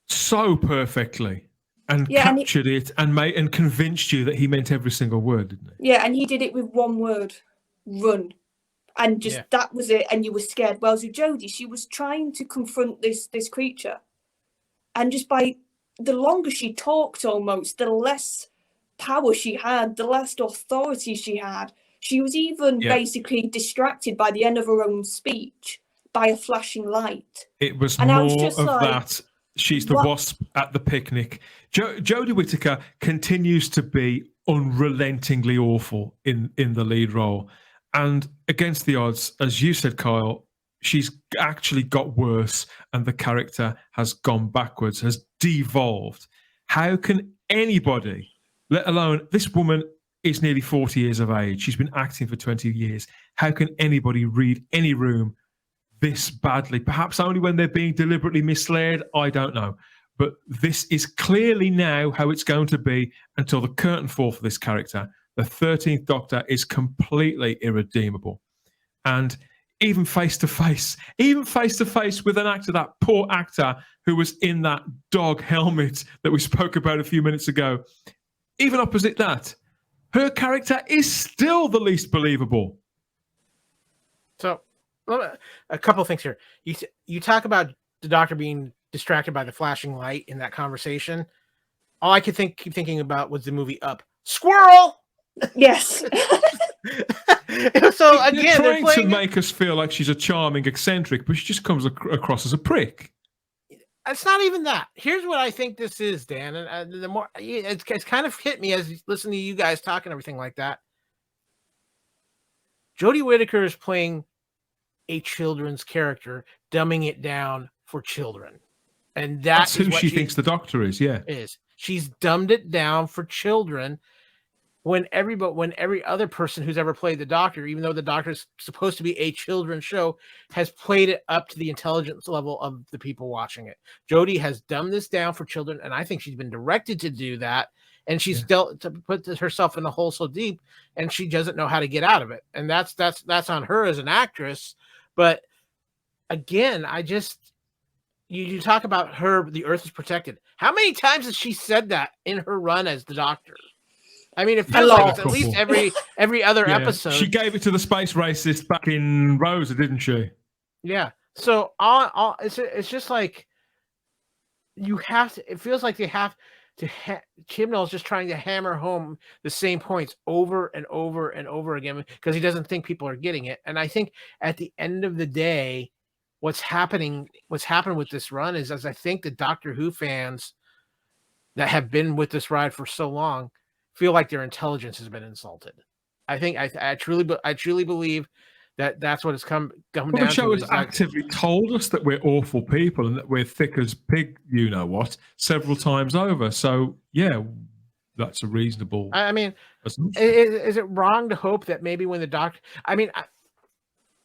so perfectly and captured it and convinced you that he meant every single word, didn't he? Yeah, and he did it with one word: run. And just that was it, and you were scared. Whereas with Jodie, she was trying to confront this creature, and just by the longer she talked, almost the less power she had, the less authority she had. She was even basically distracted by the end of her own speech by a flashing light. It was more of that. She's the wasp at the picnic. Jodie Whittaker continues to be unrelentingly awful in the lead role. And against the odds, as you said, Kyle, she's actually got worse and the character has gone backwards, has devolved. How can anybody, let alone this woman, is nearly 40 years of age. She's been acting for 20 years. How can anybody read any room this badly? Perhaps only when they're being deliberately misled. I don't know. But this is clearly now how it's going to be until the curtain fall for this character. The 13th Doctor is completely irredeemable. And even face to face with an actor, that poor actor who was in that dog helmet that we spoke about a few minutes ago, even opposite that, her character is still the least believable. So, a couple of things here. You talk about the Doctor being distracted by the flashing light in that conversation. All I could keep thinking about was the movie Up. Squirrel! Yes. So again, they're trying to make us feel like she's a charming eccentric, but she just comes across as a prick. It's not even that. Here's what I think this is, Dan, and the more it's kind of hit me as listening to you guys talk and everything like that. Jodie Whittaker is playing a children's character, dumbing it down for children, and that's who she thinks the Doctor is. Yeah, she's dumbed it down for children. When every other person who's ever played the Doctor, even though the Doctor is supposed to be a children's show, has played it up to the intelligence level of the people watching it. Jodie has dumbed this down for children, and I think she's been directed to do that, and she's dealt to put herself in a hole so deep, and she doesn't know how to get out of it, and that's on her as an actress. But again, you talk about her. The Earth is protected. How many times has she said that in her run as the Doctor? I mean, it feels like it's at least every other episode. She gave it to the space racist back in Rosa, didn't she? Yeah. So it's just like you have to. It feels like they have to. Chibnall's just trying to hammer home the same points over and over and over again because he doesn't think people are getting it. And I think at the end of the day, what's happened with this run is, as I think the Doctor Who fans that have been with this ride for so long feel like their intelligence has been insulted. I think I truly believe that that's what it's come down to. The show has actively told us that we're awful people and that we're thick as pig, you know what, several times over. So yeah, that's a reasonable. I mean, is it wrong to hope that maybe when the Doctor? I mean,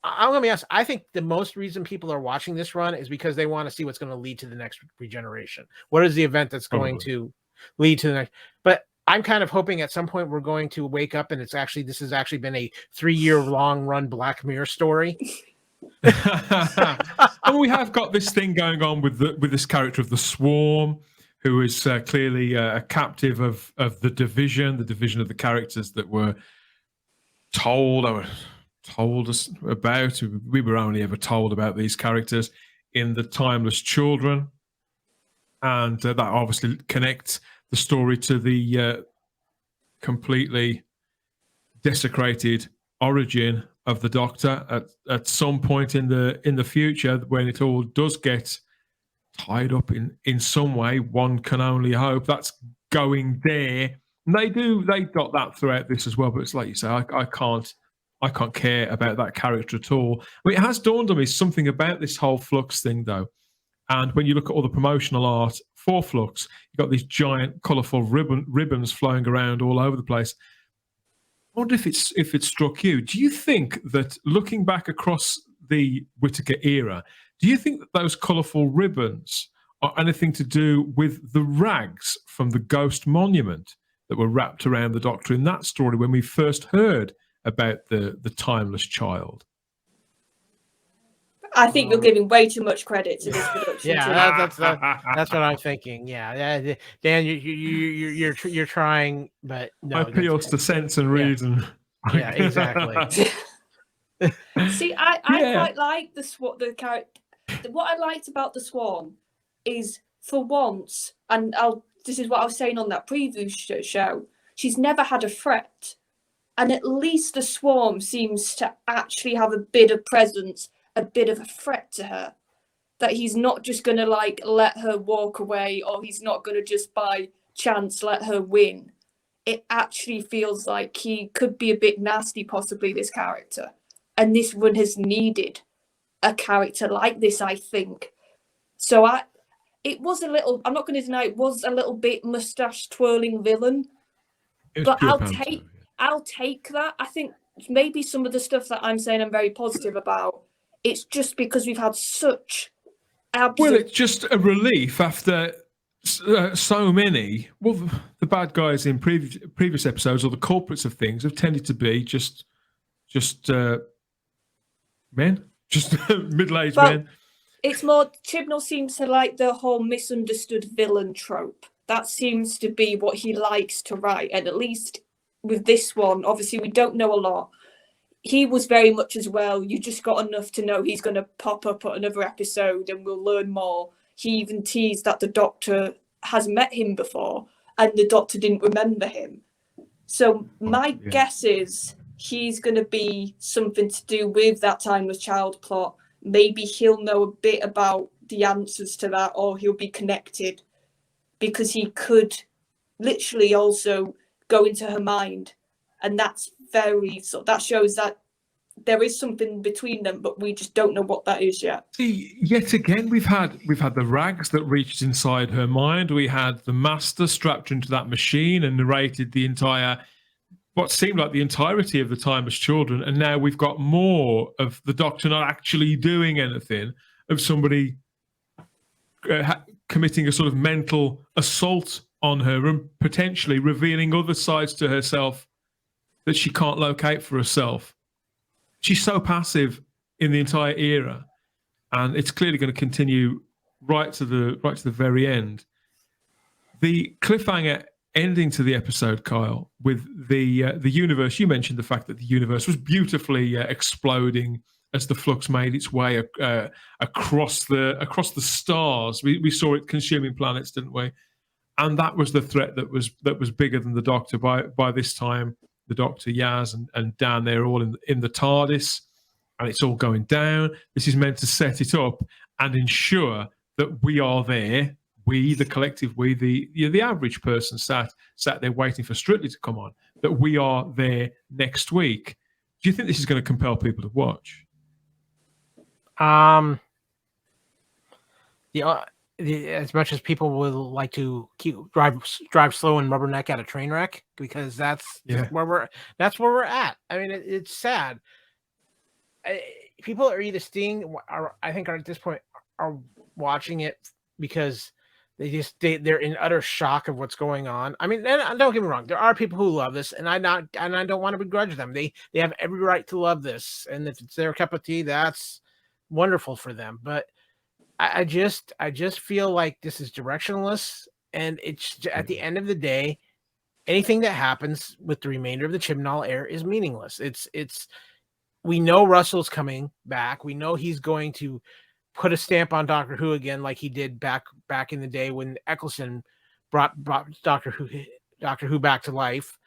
I'm gonna be honest. I think the most reason people are watching this run is because they want to see what's going to lead to the next regeneration. What is the event that's going to lead to the next? But I'm kind of hoping at some point we're going to wake up and this has actually been a 3-year long run Black Mirror story. And we have got this thing going on with this character of the Swarm, who is clearly a captive of the division of the characters that were told us about. We were only ever told about these characters in the Timeless Children, and that obviously connects the story to the completely desecrated origin of the Doctor at some point in the future, when it all does get tied up in some way. One can only hope that's going there. And they got that throughout this as well. But it's like you say, I can't care about that character at all. I mean, it has dawned on me something about this whole Flux thing, though. And when you look at all the promotional art for Flux, you've got these giant, colourful ribbons flowing around all over the place. I wonder if it struck you. Do you think that, looking back across the Whittaker era, do you think that those colourful ribbons are anything to do with the rags from the Ghost Monument that were wrapped around the Doctor in that story when we first heard about the Timeless Child? I think you're giving way too much credit to this production. Yeah, that's what I'm thinking. Yeah, Dan, you're trying, but no. Appeals to sense and reason. Yeah, exactly. See, I quite like the character. What I liked about the Swarm is, for once, and this is what I was saying on that preview show, she's never had a threat, and at least the Swarm seems to actually have a bit of presence, a bit of a threat to her, that he's not just going to let her walk away, or he's not going to just by chance let her win. It actually feels like he could be a bit nasty, possibly, this character. And this run has needed a character like this, I think. So it was a little, I'm not going to deny, it was a little bit mustache twirling villain. But I'll take that. I think maybe some of the stuff that I'm saying I'm very positive about, it's just because we've had such Well, it's just a relief after so many. Well, the bad guys in previous episodes, or the culprits of things, have tended to be just men, just middle-aged men. It's more, Chibnall seems to like the whole misunderstood villain trope. That seems to be what he likes to write, and at least with this one, obviously we don't know a lot. He was very much as well, you just got enough to know he's going to pop up at another episode and we'll learn more. He even teased that the Doctor has met him before and the Doctor didn't remember him. So my guess is he's going to be something to do with that timeless child plot. Maybe he'll know a bit about the answers to that, or he'll be connected, because he could literally also go into her mind, and that shows that there is something between them, but we just don't know what that is yet. See, yet again, we've had the rags that reached inside her mind. We had the Master strapped into that machine and narrated what seemed like the entirety of the Timeless Children, and now we've got more of the Doctor not actually doing anything, of somebody committing a sort of mental assault on her and potentially revealing other sides to herself that she can't locate for herself. She's so passive in the entire era, and it's clearly going to continue right to the very end. The cliffhanger ending to the episode, Kyle, with the universe. You mentioned the fact that the universe was beautifully exploding as the flux made its way across the stars. We saw it consuming planets, didn't we? And that was the threat that was bigger than the Doctor. By this time, the Doctor, Yaz, and Dan, they're all in the TARDIS, and it's all going down. This is meant to set it up and ensure that we are there. We, the collective, the average person sat there waiting for Strictly to come on, that we are there next week. Do you think this is going to compel people to watch? As much as people would like to drive slow and rubberneck at a train wreck, because that's where we're at. I mean, it's sad. People are either I think at this point are watching it because they're in utter shock of what's going on. I mean, and don't get me wrong, there are people who love this, and I don't want to begrudge them. They have every right to love this, and if it's their cup of tea, that's wonderful for them. But I just feel like this is directionless, and it's at the end of the day, anything that happens with the remainder of the Chibnall era is meaningless. We know Russell's coming back. We know he's going to put a stamp on Doctor Who again, like he did back in the day when Eccleston brought Doctor Who back to life.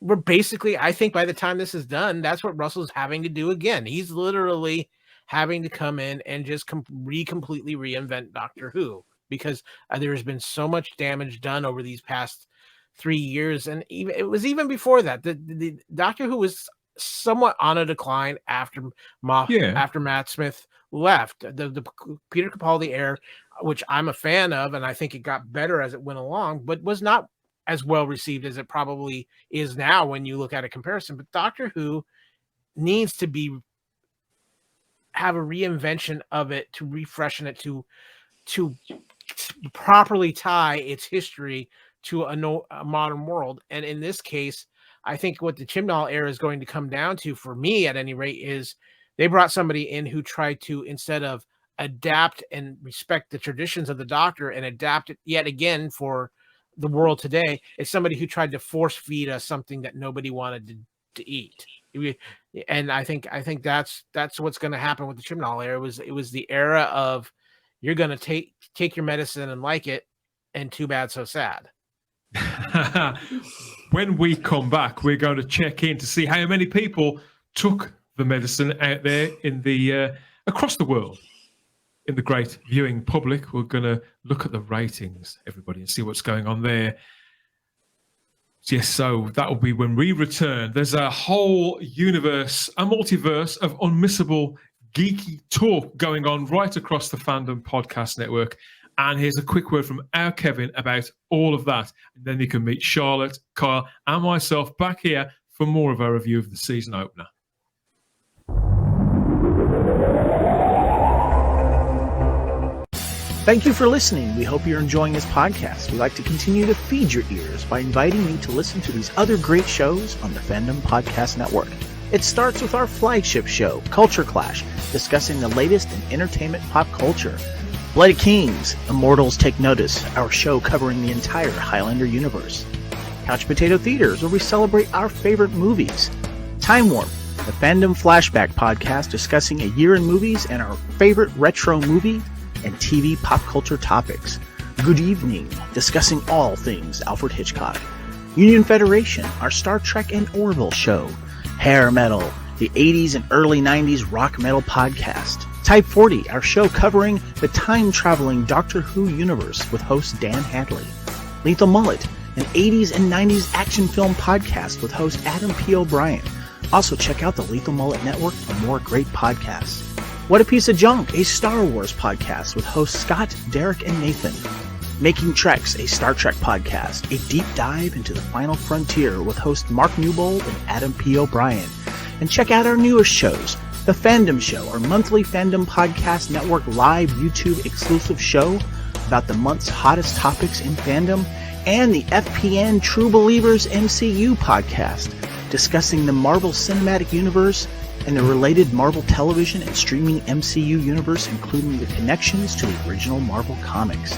We're basically, I think by the time this is done, that's what Russell's having to do again. He's literally having to come in and just completely reinvent Doctor Who, because there has been so much damage done over these past 3 years, and it was even before that. The Doctor Who was somewhat on a decline after Matt Smith left. The Peter Capaldi era, which I'm a fan of, and I think it got better as it went along, but was not as well received as it probably is now when you look at a comparison. But Doctor Who needs to have a reinvention of it, to refreshen it, to properly tie its history to a modern world. And in this case, I think what the Chibnall era is going to come down to, for me at any rate, is they brought somebody in who tried to, instead of adapt and respect the traditions of the Doctor and adapt it yet again for the world today, it's somebody who tried to force feed us something that nobody wanted to eat. And I think that's what's going to happen with the Chibnall era. It was the era of, you're going to take your medicine and like it, and too bad, so sad. When we come back, we're going to check in to see how many people took the medicine out there in the across the world, in the great viewing public. We're going to look at the ratings, everybody, and see what's going on there. Yes, so that will be when we return. There's a whole universe, a multiverse of unmissable geeky talk going on right across the Fandom Podcast Network. And here's a quick word from our Kevin about all of that. And then you can meet Charlotte, Kyle, and myself back here for more of our review of the season opener. Thank you for listening. We hope you're enjoying this podcast. We'd like to continue to feed your ears by inviting you to listen to these other great shows on the Fandom Podcast Network. It starts with our flagship show, Culture Clash, discussing the latest in entertainment pop culture. Bloody Kings, Immortals Take Notice, our show covering the entire Highlander universe. Couch Potato Theaters, where we celebrate our favorite movies. Time Warp, the Fandom Flashback podcast discussing a year in movies and our favorite retro movie and TV pop culture topics. Good Evening, discussing all things Alfred Hitchcock. Union Federation, our Star Trek and Orville show. Hair Metal, the 80s and early 90s rock metal podcast. Type 40, our show covering the time-traveling Doctor Who universe with host Dan Hadley. Lethal Mullet, an 80s and 90s action film podcast with host Adam P. O'Brien. Also check out the Lethal Mullet Network for more great podcasts. What a Piece of Junk, a Star Wars podcast with hosts Scott, Derek, and Nathan. Making Treks, a Star Trek podcast, a deep dive into the final frontier with host Mark Newbold and Adam P. O'Brien. And check out our newest shows, The Fandom Show, our monthly Fandom Podcast Network live YouTube exclusive show about the month's hottest topics in fandom, and the FPN True Believers MCU podcast, discussing the Marvel Cinematic Universe and the related Marvel television and streaming MCU universe, including the connections to the original Marvel comics.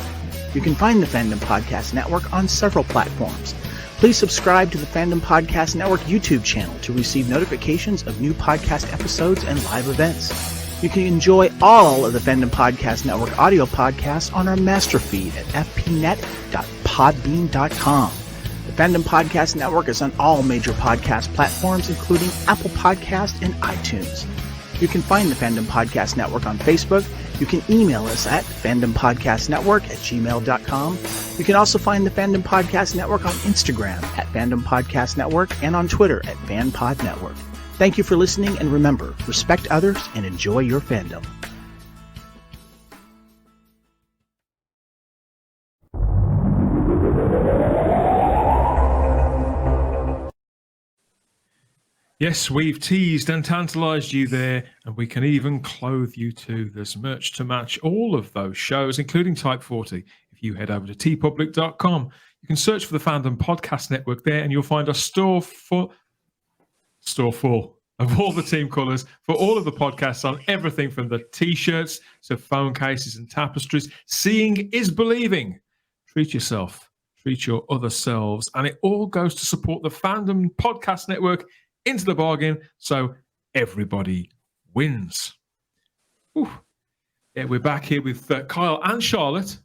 You can find the Fandom Podcast Network on several platforms. Please subscribe to the Fandom Podcast Network YouTube channel to receive notifications of new podcast episodes and live events. You can enjoy all of the Fandom Podcast Network audio podcasts on our master feed at fpnet.podbean.com. The Fandom Podcast Network is on all major podcast platforms, including Apple Podcast and iTunes. You can find the Fandom Podcast Network on Facebook. You can email us at fandompodcastnetwork@gmail.com. You can also find the Fandom Podcast Network on Instagram at Fandom Podcast Network and on Twitter at FanPod Network. Thank you for listening, and remember, respect others and enjoy your fandom. Yes, we've teased and tantalized you there, and we can even clothe you too. There's merch to match all of those shows, including Type 40. If you head over to tpublic.com, you can search for the Fandom Podcast Network there, and you'll find a store full of all the team colours for all of the podcasts, on everything from the T-shirts to phone cases and tapestries. Seeing is believing. Treat yourself, treat your other selves, and it all goes to support the Fandom Podcast Network into the bargain, so everybody wins. Ooh. Yeah, we're back here with Kyle and Charlotte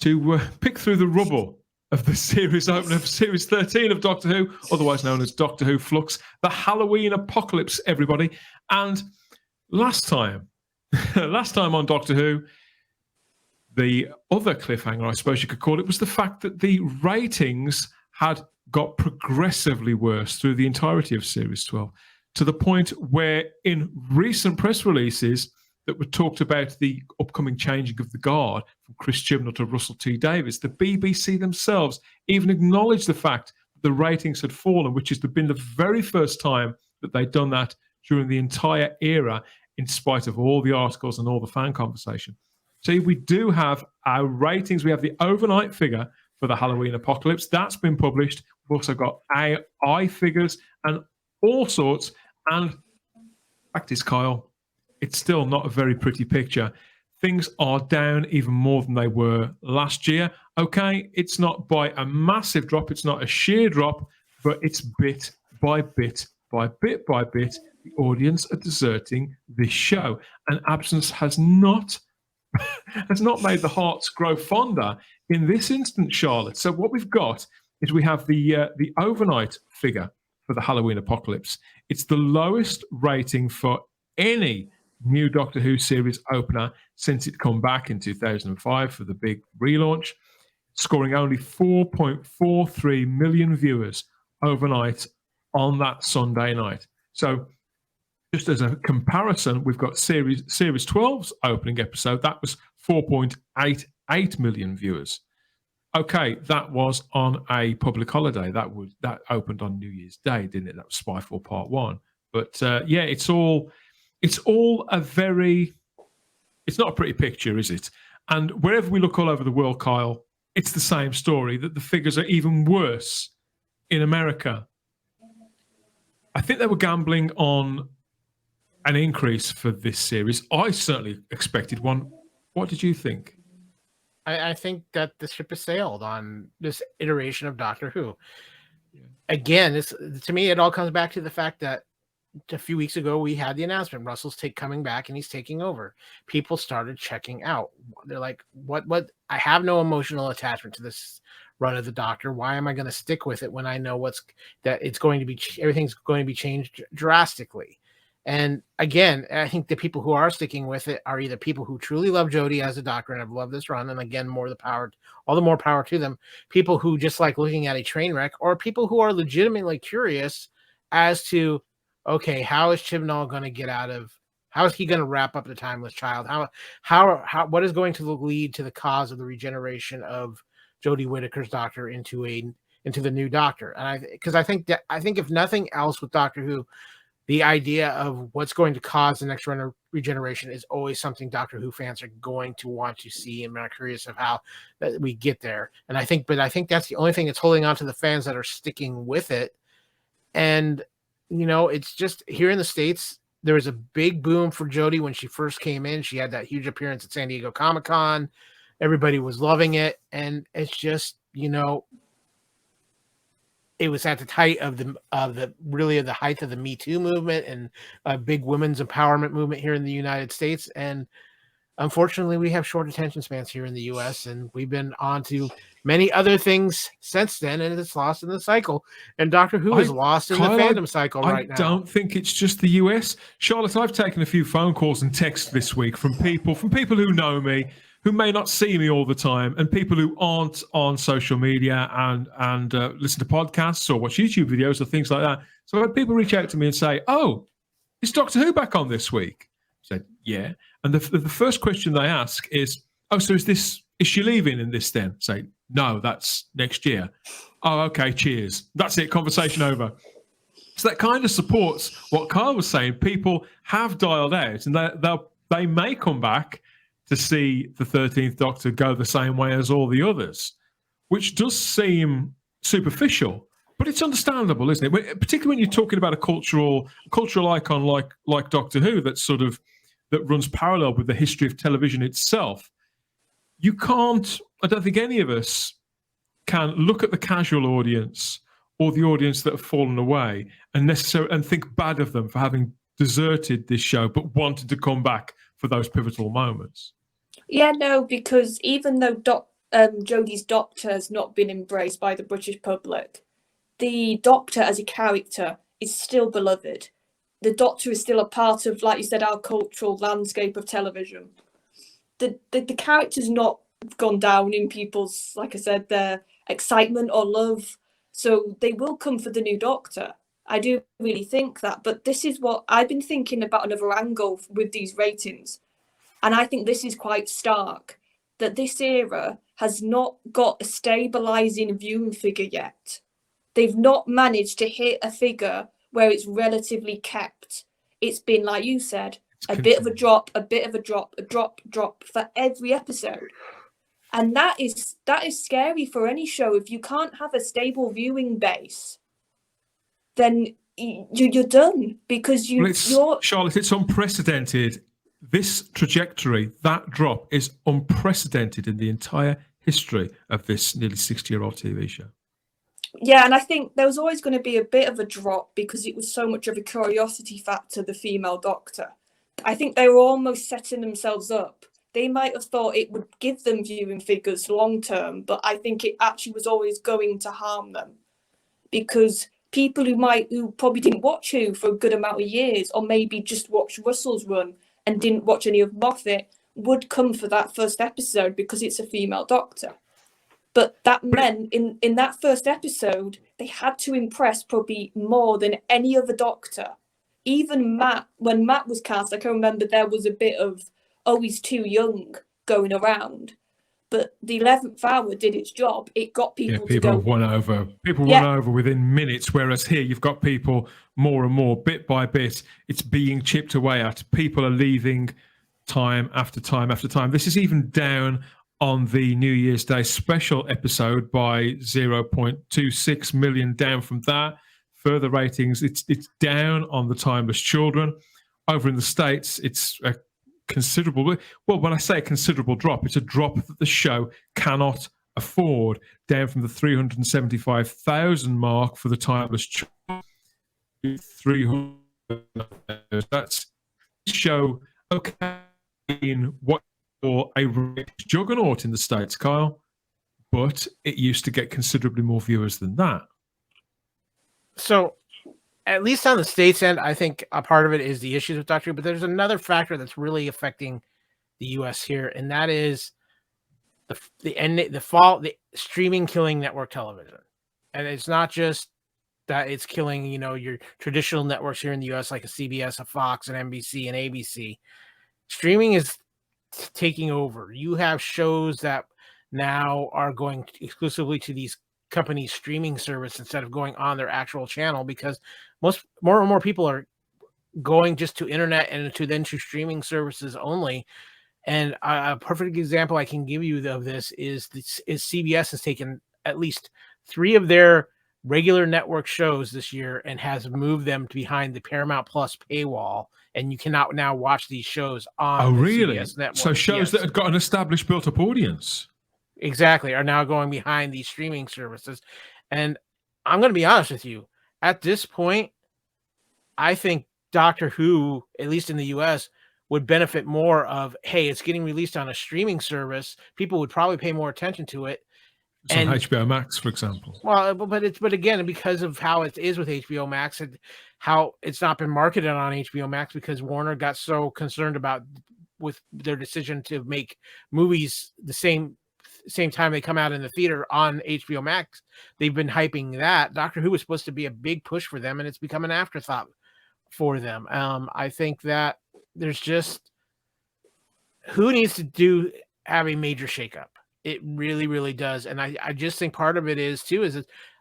to pick through the rubble of the series opener of Series 13 of Doctor Who, otherwise known as Doctor Who Flux, the Halloween Apocalypse, everybody. And last time on Doctor Who, the other cliffhanger, I suppose you could call it, was the fact that the ratings had got progressively worse through the entirety of Series 12, to the point where in recent press releases that were talked about the upcoming changing of the guard from Chris Chibnall to Russell T Davies, the BBC themselves even acknowledged the fact that the ratings had fallen, which has been the very first time that they'd done that during the entire era, in spite of all the articles and all the fan conversation. So we do have our ratings. We have the overnight figure for the Halloween Apocalypse. That's been published. We've also got AI figures and all sorts. And fact is, Kyle, it's still not a very pretty picture. Things are down even more than they were last year. Okay, it's not by a massive drop. It's not a sheer drop, but it's bit by bit by bit by bit. The audience are deserting this show. And absence has not made the hearts grow fonder in this instance, Charlotte. So what we've got is we have the overnight figure for the Halloween Apocalypse. It's the lowest rating for any new Doctor Who series opener since it come back in 2005 for the big relaunch, scoring only 4.43 million viewers overnight on that Sunday night. So just as a comparison, we've got Series 12's opening episode. That was 4.88 8 million viewers. Okay, that was on a public holiday. That opened on New Year's Day, didn't it? That was Spyfall Part 1. But yeah, it's all a very, it's not a pretty picture, is it? And wherever we look all over the world, Kyle, it's the same story, that the figures are even worse in America. I think they were gambling on an increase for this series. I certainly expected one. What did you think? I think that the ship has sailed on this iteration of Doctor Who. Yeah. Again, to me, it all comes back to the fact that a few weeks ago we had the announcement Russell's coming back and he's taking over. People started checking out. They're like, what? I have no emotional attachment to this run of the Doctor. Why am I going to stick with it when I know everything's going to be changed drastically? And again, I think the people who are sticking with it are either people who truly love Jodie as a Doctor and have loved this run, and again, all the more power to them. People who just like looking at a train wreck, or people who are legitimately curious as to, okay, how is Chibnall going to get out of? How is he going to wrap up the Timeless Child? How what is going to lead to the cause of the regeneration of Jodie Whittaker's Doctor into the new Doctor? And I think if nothing else with Doctor Who, the idea of what's going to cause the next run of regeneration is always something Doctor Who fans are going to want to see, and I'm curious of how that we get there. And I think that's the only thing that's holding on to the fans that are sticking with it. And it's just here in the States, there was a big boom for Jodie when she first came in. She had that huge appearance at San Diego Comic-Con. Everybody was loving it, and it's just it was at the height of the height of the Me Too movement and a big women's empowerment movement here in the United States. And unfortunately, we have short attention spans here in the U.S., and we've been on to many other things since then, and it's lost in the cycle. And Doctor Who is lost in the fandom cycle right now. I don't think it's just the U.S. Charlotte, I've taken a few phone calls and texts this week from people who know me, who may not see me all the time, and people who aren't on social media and listen to podcasts or watch YouTube videos or things like that. So I had people reach out to me and say, "Oh, is Doctor Who back on this week?" I said, "Yeah." And the first question they ask is, "Oh, so is she leaving in this then?" I say, "No, that's next year." "Oh, okay, cheers." That's it, conversation over. So that kind of supports what Carl was saying. People have dialed out, and they may come back to see the 13th Doctor go the same way as all the others, which does seem superficial, but it's understandable, isn't it? Particularly when you're talking about a cultural icon like Doctor Who that runs parallel with the history of television itself. You can't, I don't think any of us can look at the casual audience or the audience that have fallen away and think bad of them for having deserted this show but wanted to come back for those pivotal moments. Yeah, no, because even though Jodie's Doctor has not been embraced by the British public, the Doctor as a character is still beloved. The Doctor is still a part of, like you said, our cultural landscape of television. The character's not gone down in people's, like I said, their excitement or love. So they will come for the new Doctor. I do really think that. But this is what I've been thinking about, another angle with these ratings. And I think this is quite stark, that this era has not got a stabilising viewing figure yet. They've not managed to hit a figure where it's relatively kept. It's been, like you said, a bit of a drop, a bit of a drop, a drop for every episode. And that is scary for any show. If you can't have a stable viewing base, then you're done, because you're... Charlotte, it's unprecedented. This trajectory, that drop, is unprecedented in the entire history of this nearly 60-year-old TV show. Yeah, and I think there was always going to be a bit of a drop because it was so much of a curiosity factor, the female Doctor. I think they were almost setting themselves up. They might have thought it would give them viewing figures long term, but I think it actually was always going to harm them, because people who probably didn't watch Who for a good amount of years, or maybe just watched Russell's run and didn't watch any of Moffat, would come for that first episode because it's a female Doctor. But that meant in that first episode, they had to impress probably more than any other Doctor. Even Matt, when Matt was cast, I can remember there was a bit of, oh, he's too young going around. but the 11th hour did its job. It got people to go. Won over. People won over within minutes, whereas here you've got people more and more, bit by bit, it's being chipped away at. People are leaving time after time after time. This is even down on the New Year's Day special episode by 0.26 million, down from that. Further ratings, it's down on the Timeless Children. Over in the States, it's a considerable, well, when I say a considerable drop, it's a drop that the show cannot afford, down from the 375,000 mark for the Timeless Children. 300. That's show okay in what or a juggernaut in the States, Kyle, but it used to get considerably more viewers than that. So, at least on the States end, I think a part of it is the issues with Doctor Who, but there's another factor that's really affecting the U.S. here, and that is the streaming killing network television. And it's not just that it's killing, your traditional networks here in the U.S. like a CBS, a Fox, an NBC, and ABC. Streaming is taking over. You have shows that now are going exclusively to these companies' streaming service instead of going on their actual channel, because more and more people are going just to internet and to streaming services only. And a perfect example I can give you of this is CBS has taken at least 3 of their regular network shows this year and has moved them to behind the Paramount Plus paywall, and you cannot now watch these shows on CBS network. So shows that have got an established built-up audience exactly are now going behind these streaming services. And I'm going to be honest with you, at this point, I think Doctor Who, at least in the US, would benefit more of, hey, it's getting released on a streaming service. People would probably pay more attention to it. It's on HBO Max, for example. Well, but again, because of how it is with HBO Max and how it's not been marketed on HBO Max, because Warner got so concerned about with their decision to make movies the same time they come out in the theater on HBO Max, they've been hyping that. Doctor Who was supposed to be a big push for them, and it's become an afterthought for them. I think that there's just Who needs to have a major shakeup. It really, really does. And I just think part of it is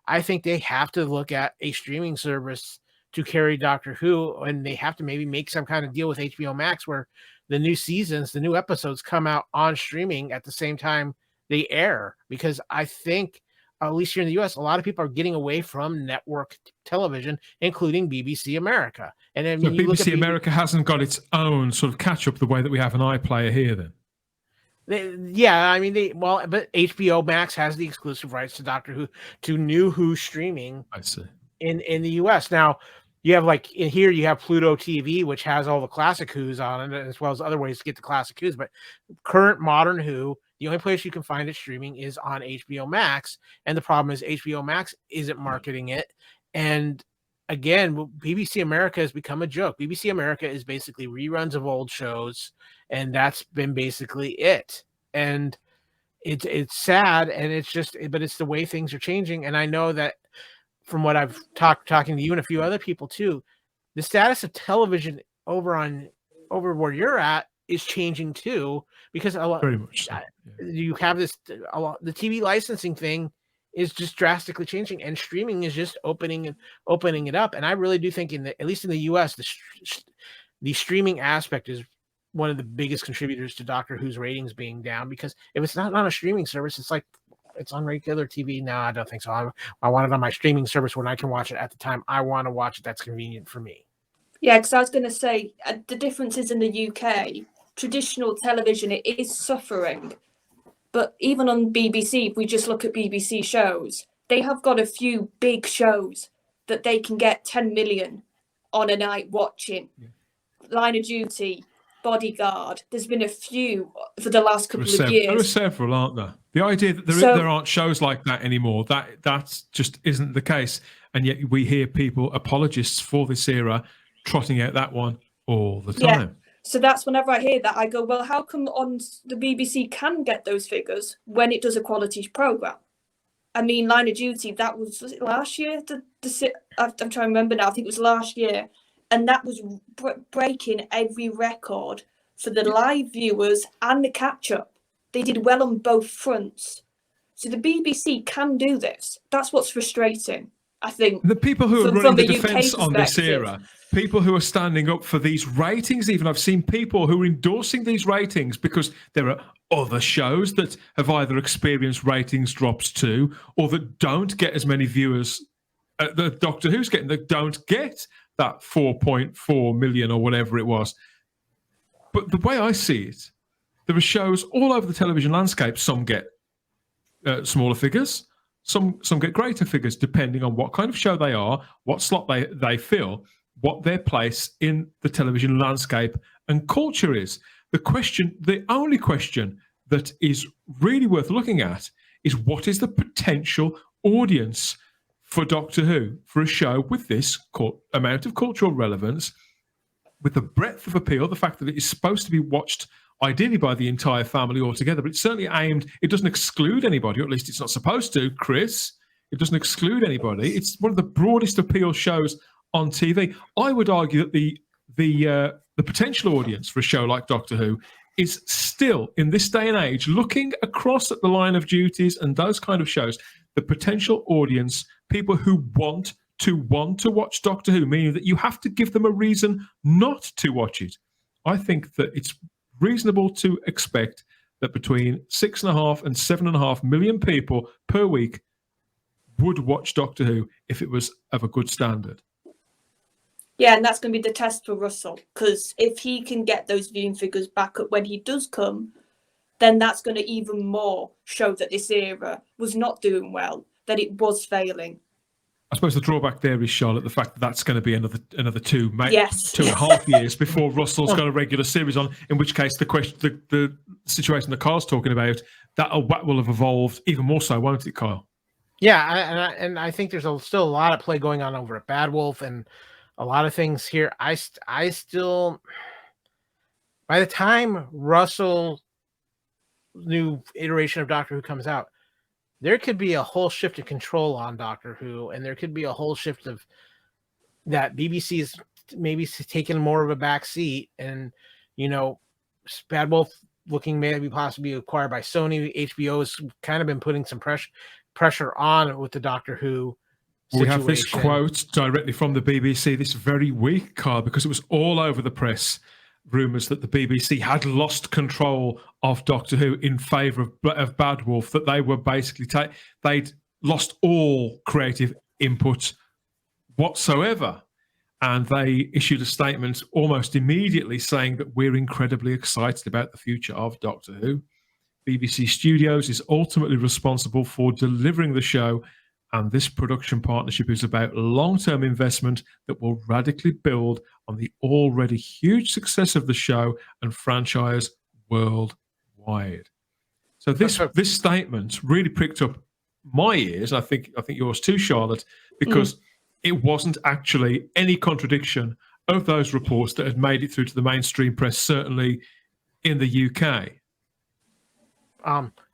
I think they have to look at a streaming service to carry Doctor Who, and they have to maybe make some kind of deal with HBO Max where the new seasons, the new episodes come out on streaming at the same time they air. Because I think, at least here in the US, a lot of people are getting away from network television, including BBC America. And then so BBC America hasn't got its own sort of catch up the way that we have an iPlayer here then. But HBO Max has the exclusive rights to Doctor Who, to new Who streaming. I see. In the US. Now, you have in here you have Pluto TV, which has all the classic Who's on it, as well as other ways to get the classic Who's. But current modern Who, the only place you can find it streaming is on HBO Max. And the problem is HBO Max isn't marketing it. And again, BBC America has become a joke. BBC America is basically reruns of old shows, and that's been basically it. And it's sad, and but it's the way things are changing. And I know that from what I've talking to you and a few other people too, the status of television over where you're at is changing too, because very much so. You have the TV licensing thing is just drastically changing, and streaming is just opening it up. And I really do think at least in the US, the streaming aspect is one of the biggest contributors to Doctor Who's ratings being down, because if it's not on a streaming service, it's like it's on regular TV. No, I don't think so. I want it on my streaming service when I can watch it at the time I want to watch it. That's convenient for me. Yeah, because I was going to say the difference is in the UK, traditional television, it is suffering. But even on BBC, if we just look at BBC shows, they have got a few big shows that they can get 10 million on a night watching. Yeah. Line of Duty, Bodyguard. There's been a few for the last couple of years. There are several, aren't there? The idea that there aren't shows like that anymore, that just isn't the case. And yet we hear people, apologists for this era, trotting out that one all the time. Yeah. So that's whenever I hear that, I go, well, how come on the BBC can get those figures when it does a quality programme? I mean, Line of Duty, was it last year? I'm trying to remember now. I think it was last year. And that was breaking every record for the live viewers and the catch-up. they did well on both fronts. So the BBC can do this. That's what's frustrating, I think. The people who are from running the a UK defence on this perspective. era, people who are standing up for these ratings, even I've seen people who are endorsing these ratings because there are other shows that have either experienced ratings drops too, or that don't get as many viewers. The Doctor Who's getting, that don't get that 4.4 million or whatever it was. But the way I see it, there are shows all over the television landscape. Some get smaller figures, some get greater figures, depending on what kind of show they are, what slot they fill, what their place in the television landscape and culture is. The only question that is really worth looking at is what is the potential audience for Doctor Who, for a show with this amount of cultural relevance, with the breadth of appeal, the fact that it is supposed to be watched ideally by the entire family altogether, but it's certainly aimed, it doesn't exclude anybody, or at least it's not supposed to, Chris. It doesn't exclude anybody. It's one of the broadest appeal shows on TV. I would argue that the potential audience for a show like Doctor Who is still, in this day and age, looking across at the line of duties and those kind of shows, the potential audience, people who want to watch Doctor Who, meaning that you have to give them a reason not to watch it. I think that it's reasonable to expect that between 6.5 and 7.5 million people per week would watch Doctor Who if it was of a good standard. Yeah, and that's going to be the test for Russell, because if he can get those viewing figures back up when he does come, then that's going to even more show that this era was not doing well, that it was failing. I suppose the drawback there is, Charlotte, the fact that that's going to be another 2, maybe Yes. 2.5 years before Russell's got a regular series on. In which case, the situation that Kyle's talking about, that will have evolved even more so, won't it, Kyle? Yeah, and I think there's still a lot of play going on over at Bad Wolf and a lot of things here. I still, by the time Russell's new iteration of Doctor Who comes out, there could be a whole shift of control on Doctor Who, and there could be a whole shift of that BBC is maybe taking more of a back seat, and Bad Wolf looking maybe possibly acquired by Sony. HBO has kind of been putting some pressure on with the Doctor Who situation. We have this quote directly from the BBC this very week, Carl, because it was all over the press. Rumours that the BBC had lost control of Doctor Who in favour of Bad Wolf, that they were basically they'd lost all creative input whatsoever. And they issued a statement almost immediately saying that we're incredibly excited about the future of Doctor Who. BBC Studios is ultimately responsible for delivering the show, and this production partnership is about long-term investment that will radically build on the already huge success of the show and franchise worldwide. So this statement really pricked up my ears. I think yours too, Charlotte, because it wasn't actually any contradiction of those reports that had made it through to the mainstream press, certainly in the UK.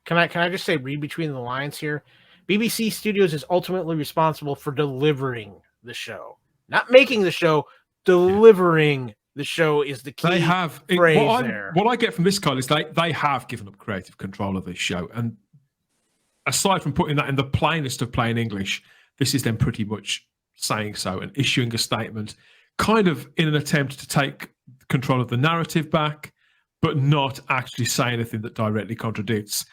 Can I just say, read between the lines here? BBC Studios is ultimately responsible for delivering the show, not making the show. Delivering the show is the key. They have phrase there. What I get from this, Kyle, is they have given up creative control of this show, and aside from putting that in the plainest of plain English, this is them pretty much saying so and issuing a statement, kind of in an attempt to take control of the narrative back, but not actually say anything that directly contradicts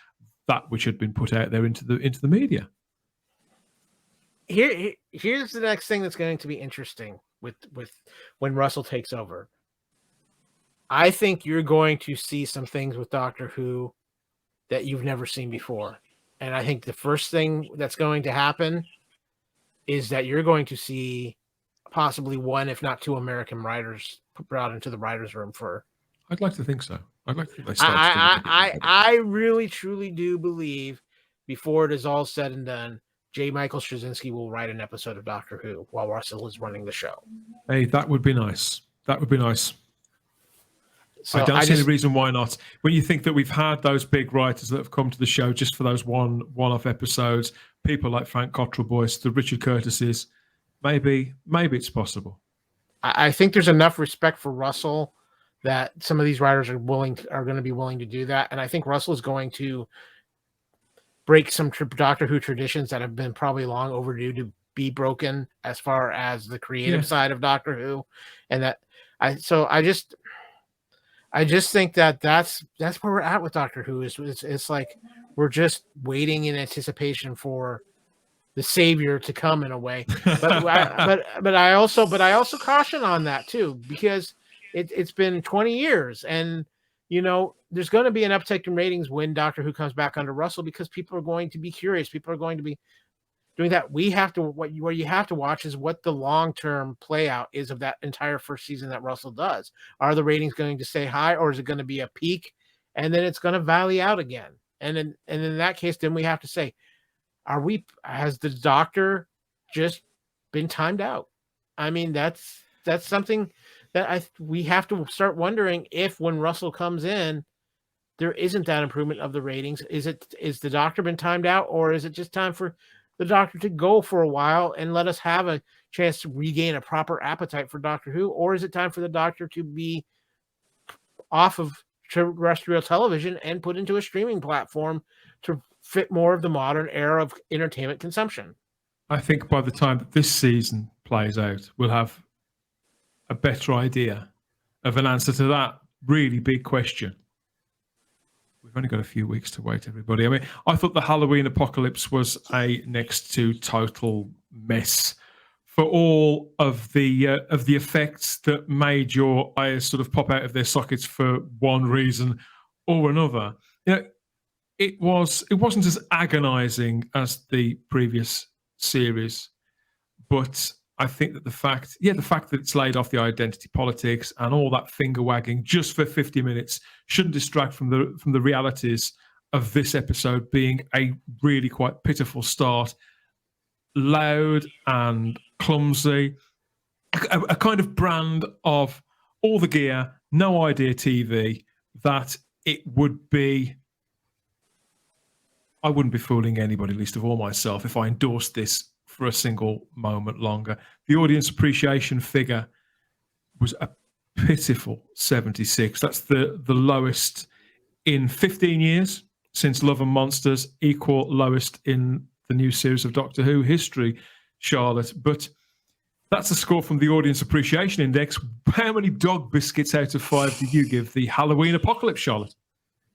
that which had been put out there into the media. Here's the next thing that's going to be interesting with when Russell takes over. I think you're going to see some things with Doctor Who that you've never seen before. And I think the first thing that's going to happen is that you're going to see possibly 1, if not 2 American writers brought into the writer's room for. I'd like to think so. I'd like to think they I really, truly do believe before it is all said and done, J. Michael Straczynski will write an episode of Doctor Who while Russell is running the show. Hey, that would be nice. That would be nice. So I don't see any reason why not. When you think that we've had those big writers that have come to the show just for those one-off episodes, people like Frank Cottrell Boyce, the Richard Curtises, maybe it's possible. I think there's enough respect for Russell that some of these writers are going to be willing to do that. And I think Russell is going to break some Doctor Who traditions that have been probably long overdue to be broken as far as the creative side of Doctor Who. And that I just think that that's where we're at with Doctor Who. It's like we're just waiting in anticipation for the savior to come in a way. But I also caution on that too, because it's been 20 years, and there's going to be an uptick in ratings when Doctor Who comes back under Russell, because people are going to be curious. People are going to be doing that. What you have to watch is what the long-term play out is of that entire first season that Russell does. Are the ratings going to stay high, or is it going to be a peak and then it's going to valley out again? And in that case, then we have to say, has the Doctor just been timed out? I mean, that's something that we have to start wondering, if when Russell comes in, there isn't that improvement of the ratings. Is the Doctor been timed out, or is it just time for the Doctor to go for a while and let us have a chance to regain a proper appetite for Doctor Who? Or is it time for the Doctor to be off of terrestrial television and put into a streaming platform to fit more of the modern era of entertainment consumption? I think by the time that this season plays out, we'll have a better idea of an answer to that really big question. We've only got a few weeks to wait, everybody. I mean, I thought the Halloween apocalypse was a next to total mess for all of the effects that made your eyes sort of pop out of their sockets for one reason or another. It wasn't as agonizing as the previous series, but I think that the fact that it's laid off the identity politics and all that finger wagging just for 50 minutes shouldn't distract from the realities of this episode being a really quite pitiful start. Loud and clumsy, a kind of brand of all the gear, no idea TV, that it would be. I wouldn't be fooling anybody, least of all myself, if I endorsed this for a single moment longer. The audience appreciation figure was a pitiful 76. That's the lowest in 15 years since Love and Monsters, equal lowest in the new series of Doctor Who history, Charlotte. But that's a score from the audience appreciation index. How many dog biscuits out of 5 do you give the Halloween apocalypse, Charlotte?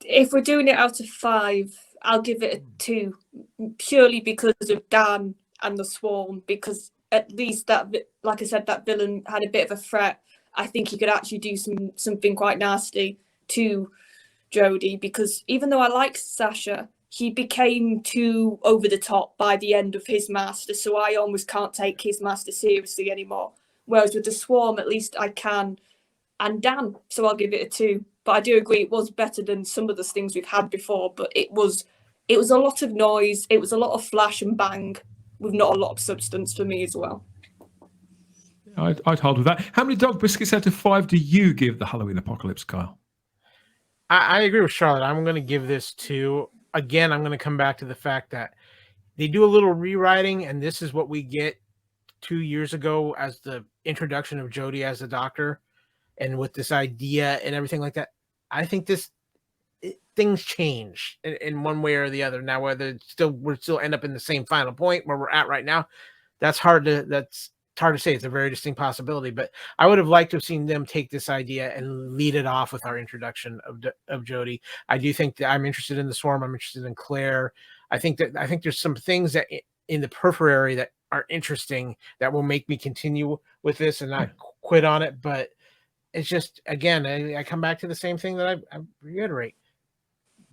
If we're doing it out of 5, I'll give it a 2, purely because of Dan and the Swarm, because at least that, like I said, that villain had a bit of a threat. I think he could actually do something quite nasty to Jodie, because even though I like Sasha, he became too over the top by the end of his master, so I almost can't take his master seriously anymore. Whereas with the Swarm, at least I can, and Dan, so I'll give it a 2. But I do agree it was better than some of the things we've had before, but it was a lot of noise, it was a lot of flash and bang, with not a lot of substance for me as well. I'd hold with that. How many dog biscuits out of 5 do you give the Halloween apocalypse, Kyle? I agree with Charlotte. I'm going to give this 2. Again, I'm going to come back to the fact that they do a little rewriting, and this is what we get 2 years ago as the introduction of Jodie as the Doctor, and with this idea and everything like that. I think things change in one way or the other. Now, whether we're still end up in the same final point where we're at right now, that's hard to say. It's a very distinct possibility, but I would have liked to have seen them take this idea and lead it off with our introduction of Jodie. I do think that I'm interested in the Swarm. I'm interested in Claire. I think there's some things that in the periphery that are interesting that will make me continue with this and not quit on it. But it's just, again, I come back to the same thing that I reiterate.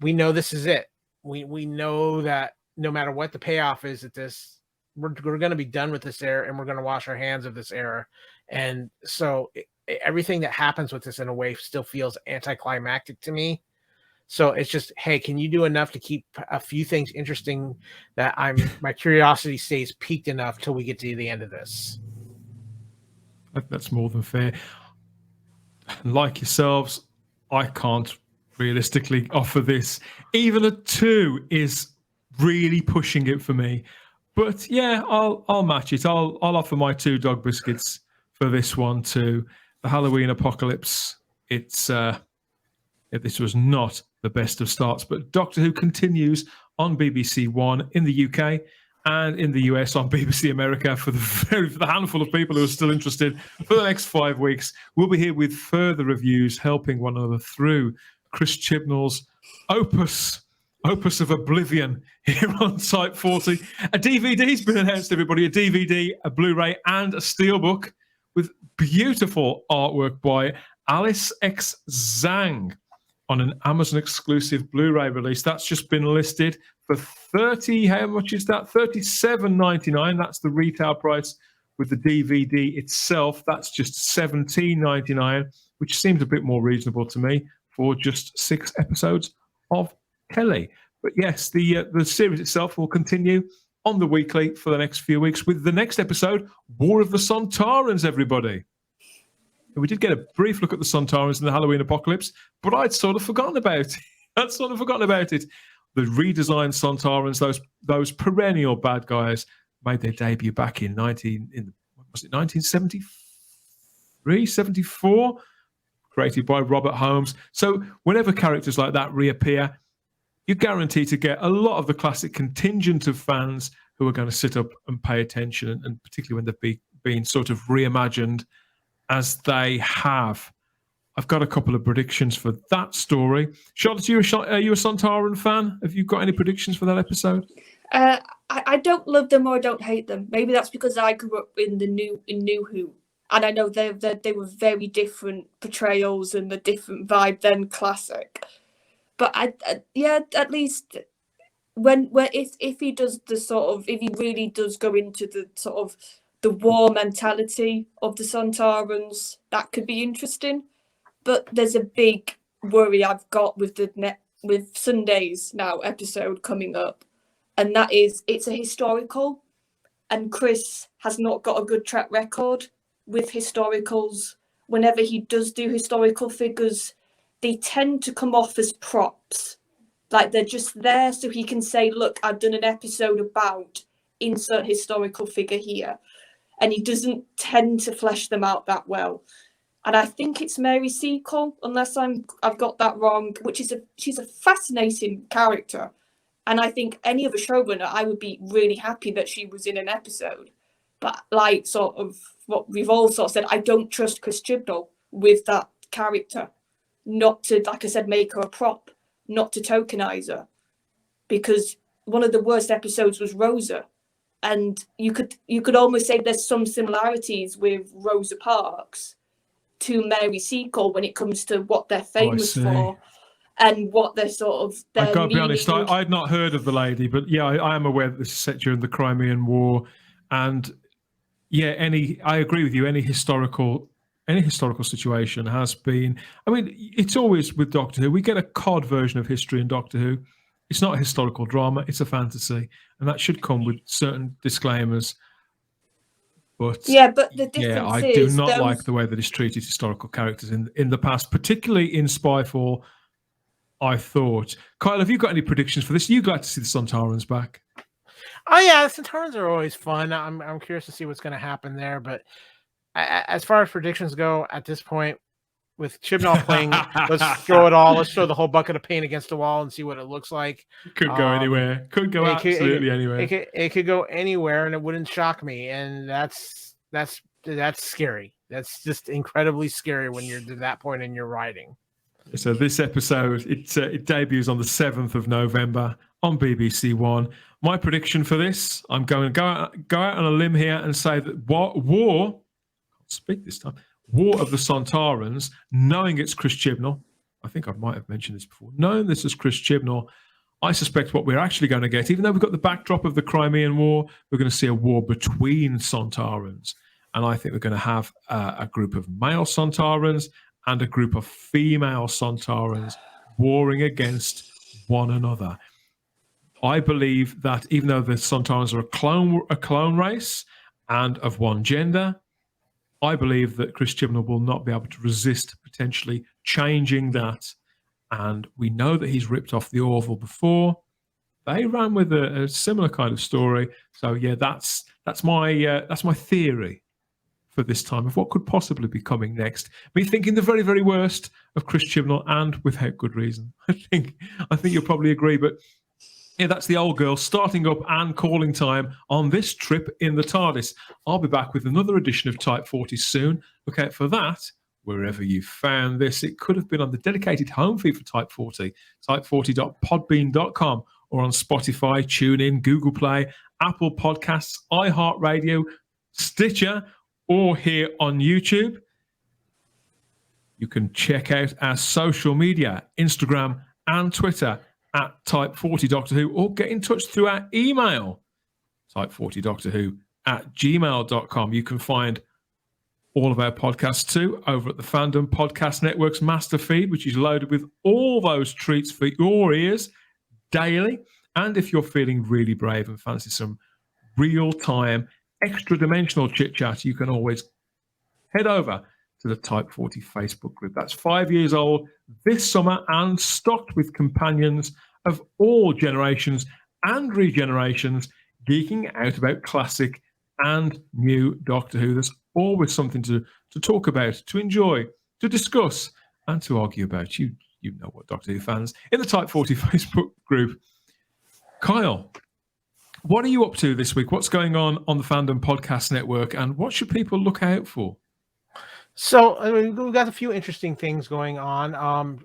We know this is it. We know that no matter what the payoff is at this, we're going to be done with this era, and we're going to wash our hands of this era. And so everything that happens with this in a way still feels anticlimactic to me. So it's just, hey, can you do enough to keep a few things interesting that my curiosity stays peaked enough till we get to the end of this? That's more than fair. Like yourselves, I can't realistically offer this. Even a 2 is really pushing it for me. But yeah, I'll match it. I'll offer my 2 dog biscuits for this one too. The Halloween apocalypse this was not the best of starts. But Doctor Who continues on BBC One in the UK and in the US on BBC America for the handful of people who are still interested for the next 5 weeks. We'll be here with further reviews, helping one another through Chris Chibnall's opus of oblivion here on Type 40. A DVD's been announced, everybody. A DVD, a Blu-ray, and a Steelbook with beautiful artwork by Alice X Zhang on an Amazon exclusive Blu-ray release. That's just been listed for how much is that? $37.99. That's the retail price. With the DVD itself, that's just $17.99, which seems a bit more reasonable to me for just 6 episodes of Kelly. But yes, the series itself will continue on the weekly for the next few weeks with the next episode, War of the Sontarans, everybody. We did get a brief look at the Sontarans in the Halloween Apocalypse, but I'd sort of forgotten about it. The redesigned Sontarans, those perennial bad guys, made their debut back in 1973, 74, created by Robert Holmes. So whenever characters like that reappear, you're guaranteed to get a lot of the classic contingent of fans who are going to sit up and pay attention, and particularly when they've been sort of reimagined as they have. I've got a couple of predictions for that story. Charlotte, are you a Sontaran fan? Have you got any predictions for that episode? I don't love them or I don't hate them. Maybe that's because I grew up in New Who, and I know they were very different portrayals and a different vibe than classic. But at least if he does if he really does go into the sort of the war mentality of the Sontarans, that could be interesting. But there's a big worry I've got with with Sunday's now episode coming up, and that is it's a historical, and Chris has not got a good track record with historicals. Whenever he does do historical figures, they tend to come off as props, like they're just there so he can say, look, I've done an episode about insert historical figure here, and he doesn't tend to flesh them out that well. And I think it's Mary Seacole, unless I've got that wrong, she's a fascinating character. And I think any other showrunner, I would be really happy that she was in an episode. But like sort of what we've all sort of said, I don't trust Chris Chibnall with that character. Not to, like I said, make her a prop, not to tokenize her. Because one of the worst episodes was Rosa. And you could almost say there's some similarities with Rosa Parks to Mary Seacole when it comes to what they're famous for and what they're sort of. I've got to be honest, I'd not heard of the lady, but yeah, I am aware that this is set during the Crimean War, and yeah, I agree with you. Any historical situation has been. I mean, it's always with Doctor Who. We get a cod version of history in Doctor Who. It's not a historical drama; it's a fantasy, and that should come with certain disclaimers. But the difference I do not like the way that it's treated historical characters in the past, particularly in Spyfall. I thought, Kyle, have you got any predictions for this? Are you glad to see the Sontarans back? Oh yeah, the Sontarans are always fun. I'm curious to see what's going to happen there. But as far as predictions go, at this point, with Chibnall playing, let's throw it all. Let's throw the whole bucket of paint against the wall and see what it looks like. Could go anywhere. Could go absolutely anywhere. It could go anywhere, and it wouldn't shock me. And that's scary. That's just incredibly scary when you're to that point in your writing. So this episode, it debuts on the 7th of November on BBC One. My prediction for this, I'm going to go out on a limb here and say that War, I'll speak this time, War of the Sontarans, knowing it's Chris Chibnall, I think I might have mentioned this before, knowing this is Chris Chibnall, I suspect what we're actually going to get, even though we've got the backdrop of the Crimean War, we're going to see a war between Sontarans. And I think we're going to have a group of male Sontarans and a group of female Sontarans warring against one another. I believe that even though the Sontarans are a clone race and of one gender, I believe that Chris Chibnall will not be able to resist potentially changing that. And we know that he's ripped off the Orville before. They ran with a similar kind of story. So yeah, that's my theory for this time of what could possibly be coming next. Me thinking the very, very worst of Chris Chibnall, and without good reason. I think you'll probably agree, but yeah, that's the old girl starting up and calling time on this trip in the TARDIS. I'll be back with another edition of Type 40 soon. Look out for that wherever you found this. It could have been on the dedicated home feed for Type 40, type40.podbean.com, or on Spotify, TuneIn, Google Play, Apple Podcasts, iHeartRadio, Stitcher, or here on YouTube. You can check out our social media, Instagram and Twitter, at Type 40 Doctor Who, or get in touch through our email, type40doctorwho@gmail.com. You can find all of our podcasts too over at the Fandom Podcast Network's master feed, which is loaded with all those treats for your ears daily. And if you're feeling really brave and fancy some real-time, extra-dimensional chit-chat, you can always head over to the Type 40 Facebook group. That's 5 years old this summer and stocked with companions of all generations and regenerations, geeking out about classic and new Doctor Who. There's always something to talk about, to enjoy, to discuss, and to argue about. You know what, Doctor Who fans, in the Type 40 Facebook group. Kyle, what are you up to this week? What's going on the Fandom Podcast Network, and what should people look out for? So we've got a few interesting things going on.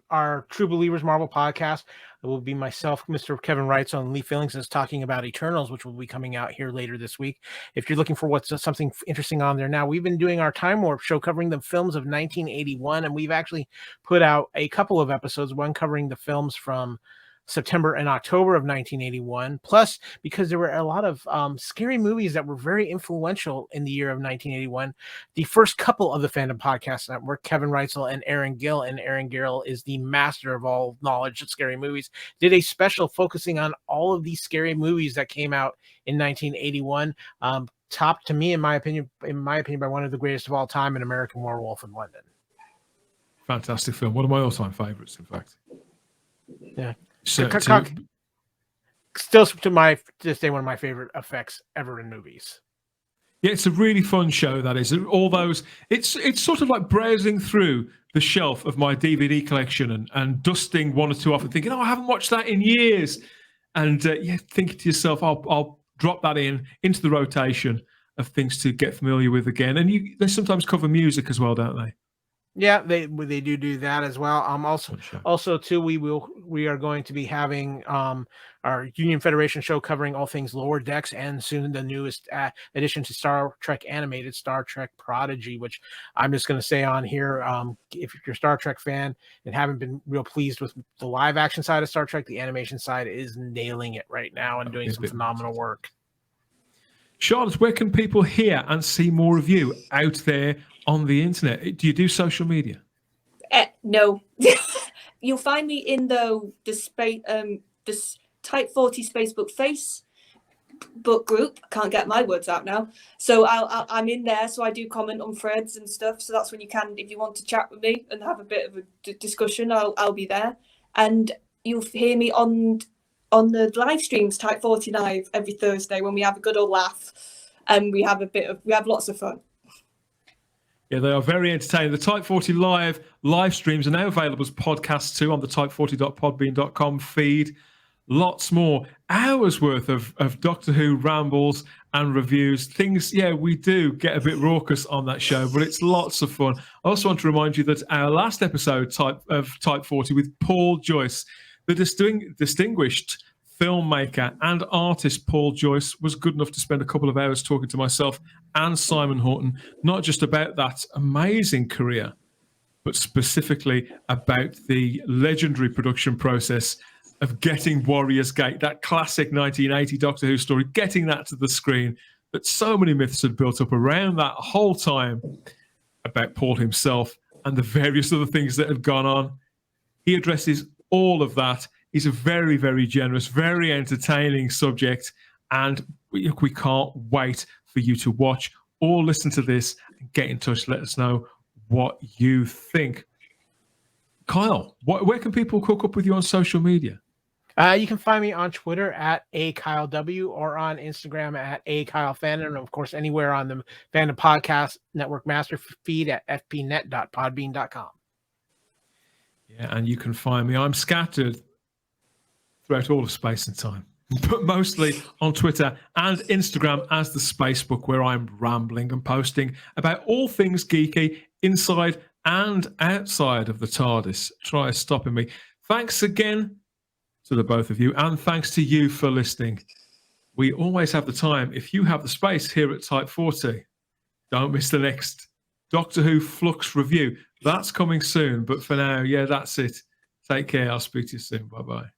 Our True Believers Marvel podcast, it will be myself, Mr. Kevin Wrights, and Lee Fillings is talking about Eternals, which will be coming out here later this week. If you're looking for what's something interesting on there now, we've been doing our Time Warp show covering the films of 1981, and we've actually put out a couple of episodes, one covering the films from September and October of 1981. Plus, because there were a lot of scary movies that were very influential in the year of 1981, the first couple of the Fandom Podcast Network, Kevin Reitzel and Aaron Gill, and Aaron Gill is the master of all knowledge of scary movies, did a special focusing on all of these scary movies that came out in 1981. Top to me, in my opinion, by one of the greatest of all time, An American Werewolf in London. Fantastic film. One of my all-time favorites, in fact. Yeah. Still to this day, one of my favorite effects ever in movies. Yeah, it's a really fun show, that is. All those, it's sort of like browsing through the shelf of my DVD collection and dusting one or two off and thinking, I haven't watched that in years. And thinking to yourself, I'll drop that into the rotation of things to get familiar with again. And they sometimes cover music as well, don't they? Yeah, they do that as well. Also too, we are going to be having our Union Federation show covering all things Lower Decks, and soon the newest addition to Star Trek animated, Star Trek Prodigy, which I'm just going to say on here, if you're a Star Trek fan and haven't been real pleased with the live action side of Star Trek, the animation side is nailing it right now and doing some phenomenal work. Charlotte, where can people hear and see more of you out there on the internet? Do you do social media? No. You'll find me in the Type 40 Facebook Facebook group. I can't get my words out now. So I'm in there. So I do comment on threads and stuff. So that's when you can, if you want to chat with me and have a bit of a discussion, I'll be there. And you'll hear me on the live streams, Type 40 Live, every Thursday when we have a good old laugh and we have lots of fun. Yeah, they are very entertaining. The Type 40 live streams are now available as podcasts too on the type40.podbean.com feed. Lots more hours worth of Doctor Who rambles and reviews. Things, we do get a bit raucous on that show, but it's lots of fun. I also want to remind you that our last episode of Type 40 with Paul Joyce, the distinguished filmmaker and artist Paul Joyce, was good enough to spend a couple of hours talking to myself and Simon Horton, not just about that amazing career, but specifically about the legendary production process of getting Warriors Gate, that classic 1980 Doctor Who story, getting that to the screen, that so many myths had built up around that whole time about Paul himself and the various other things that had gone on. He addresses all of that. He's a very, very generous, very entertaining subject, and we can't wait for you to watch or listen to this and get in touch. Let us know what you think. Kyle, where can people hook up with you on social media? You can find me on Twitter at @AKyleW or on Instagram at @AKyleFandom, and of course anywhere on the Fandom Podcast Network master feed at fpnet.podbean.com. Yeah, and you can find me. I'm scattered throughout all of space and time, but mostly on Twitter and Instagram as the Spacebook, where I'm rambling and posting about all things geeky inside and outside of the TARDIS. Try stopping me. Thanks again to the both of you, and thanks to you for listening. We always have the time if you have the space here at Type 40. Don't miss the next Doctor Who Flux review. That's coming soon, but for now, yeah, that's it. Take care. I'll speak to you soon. Bye-bye.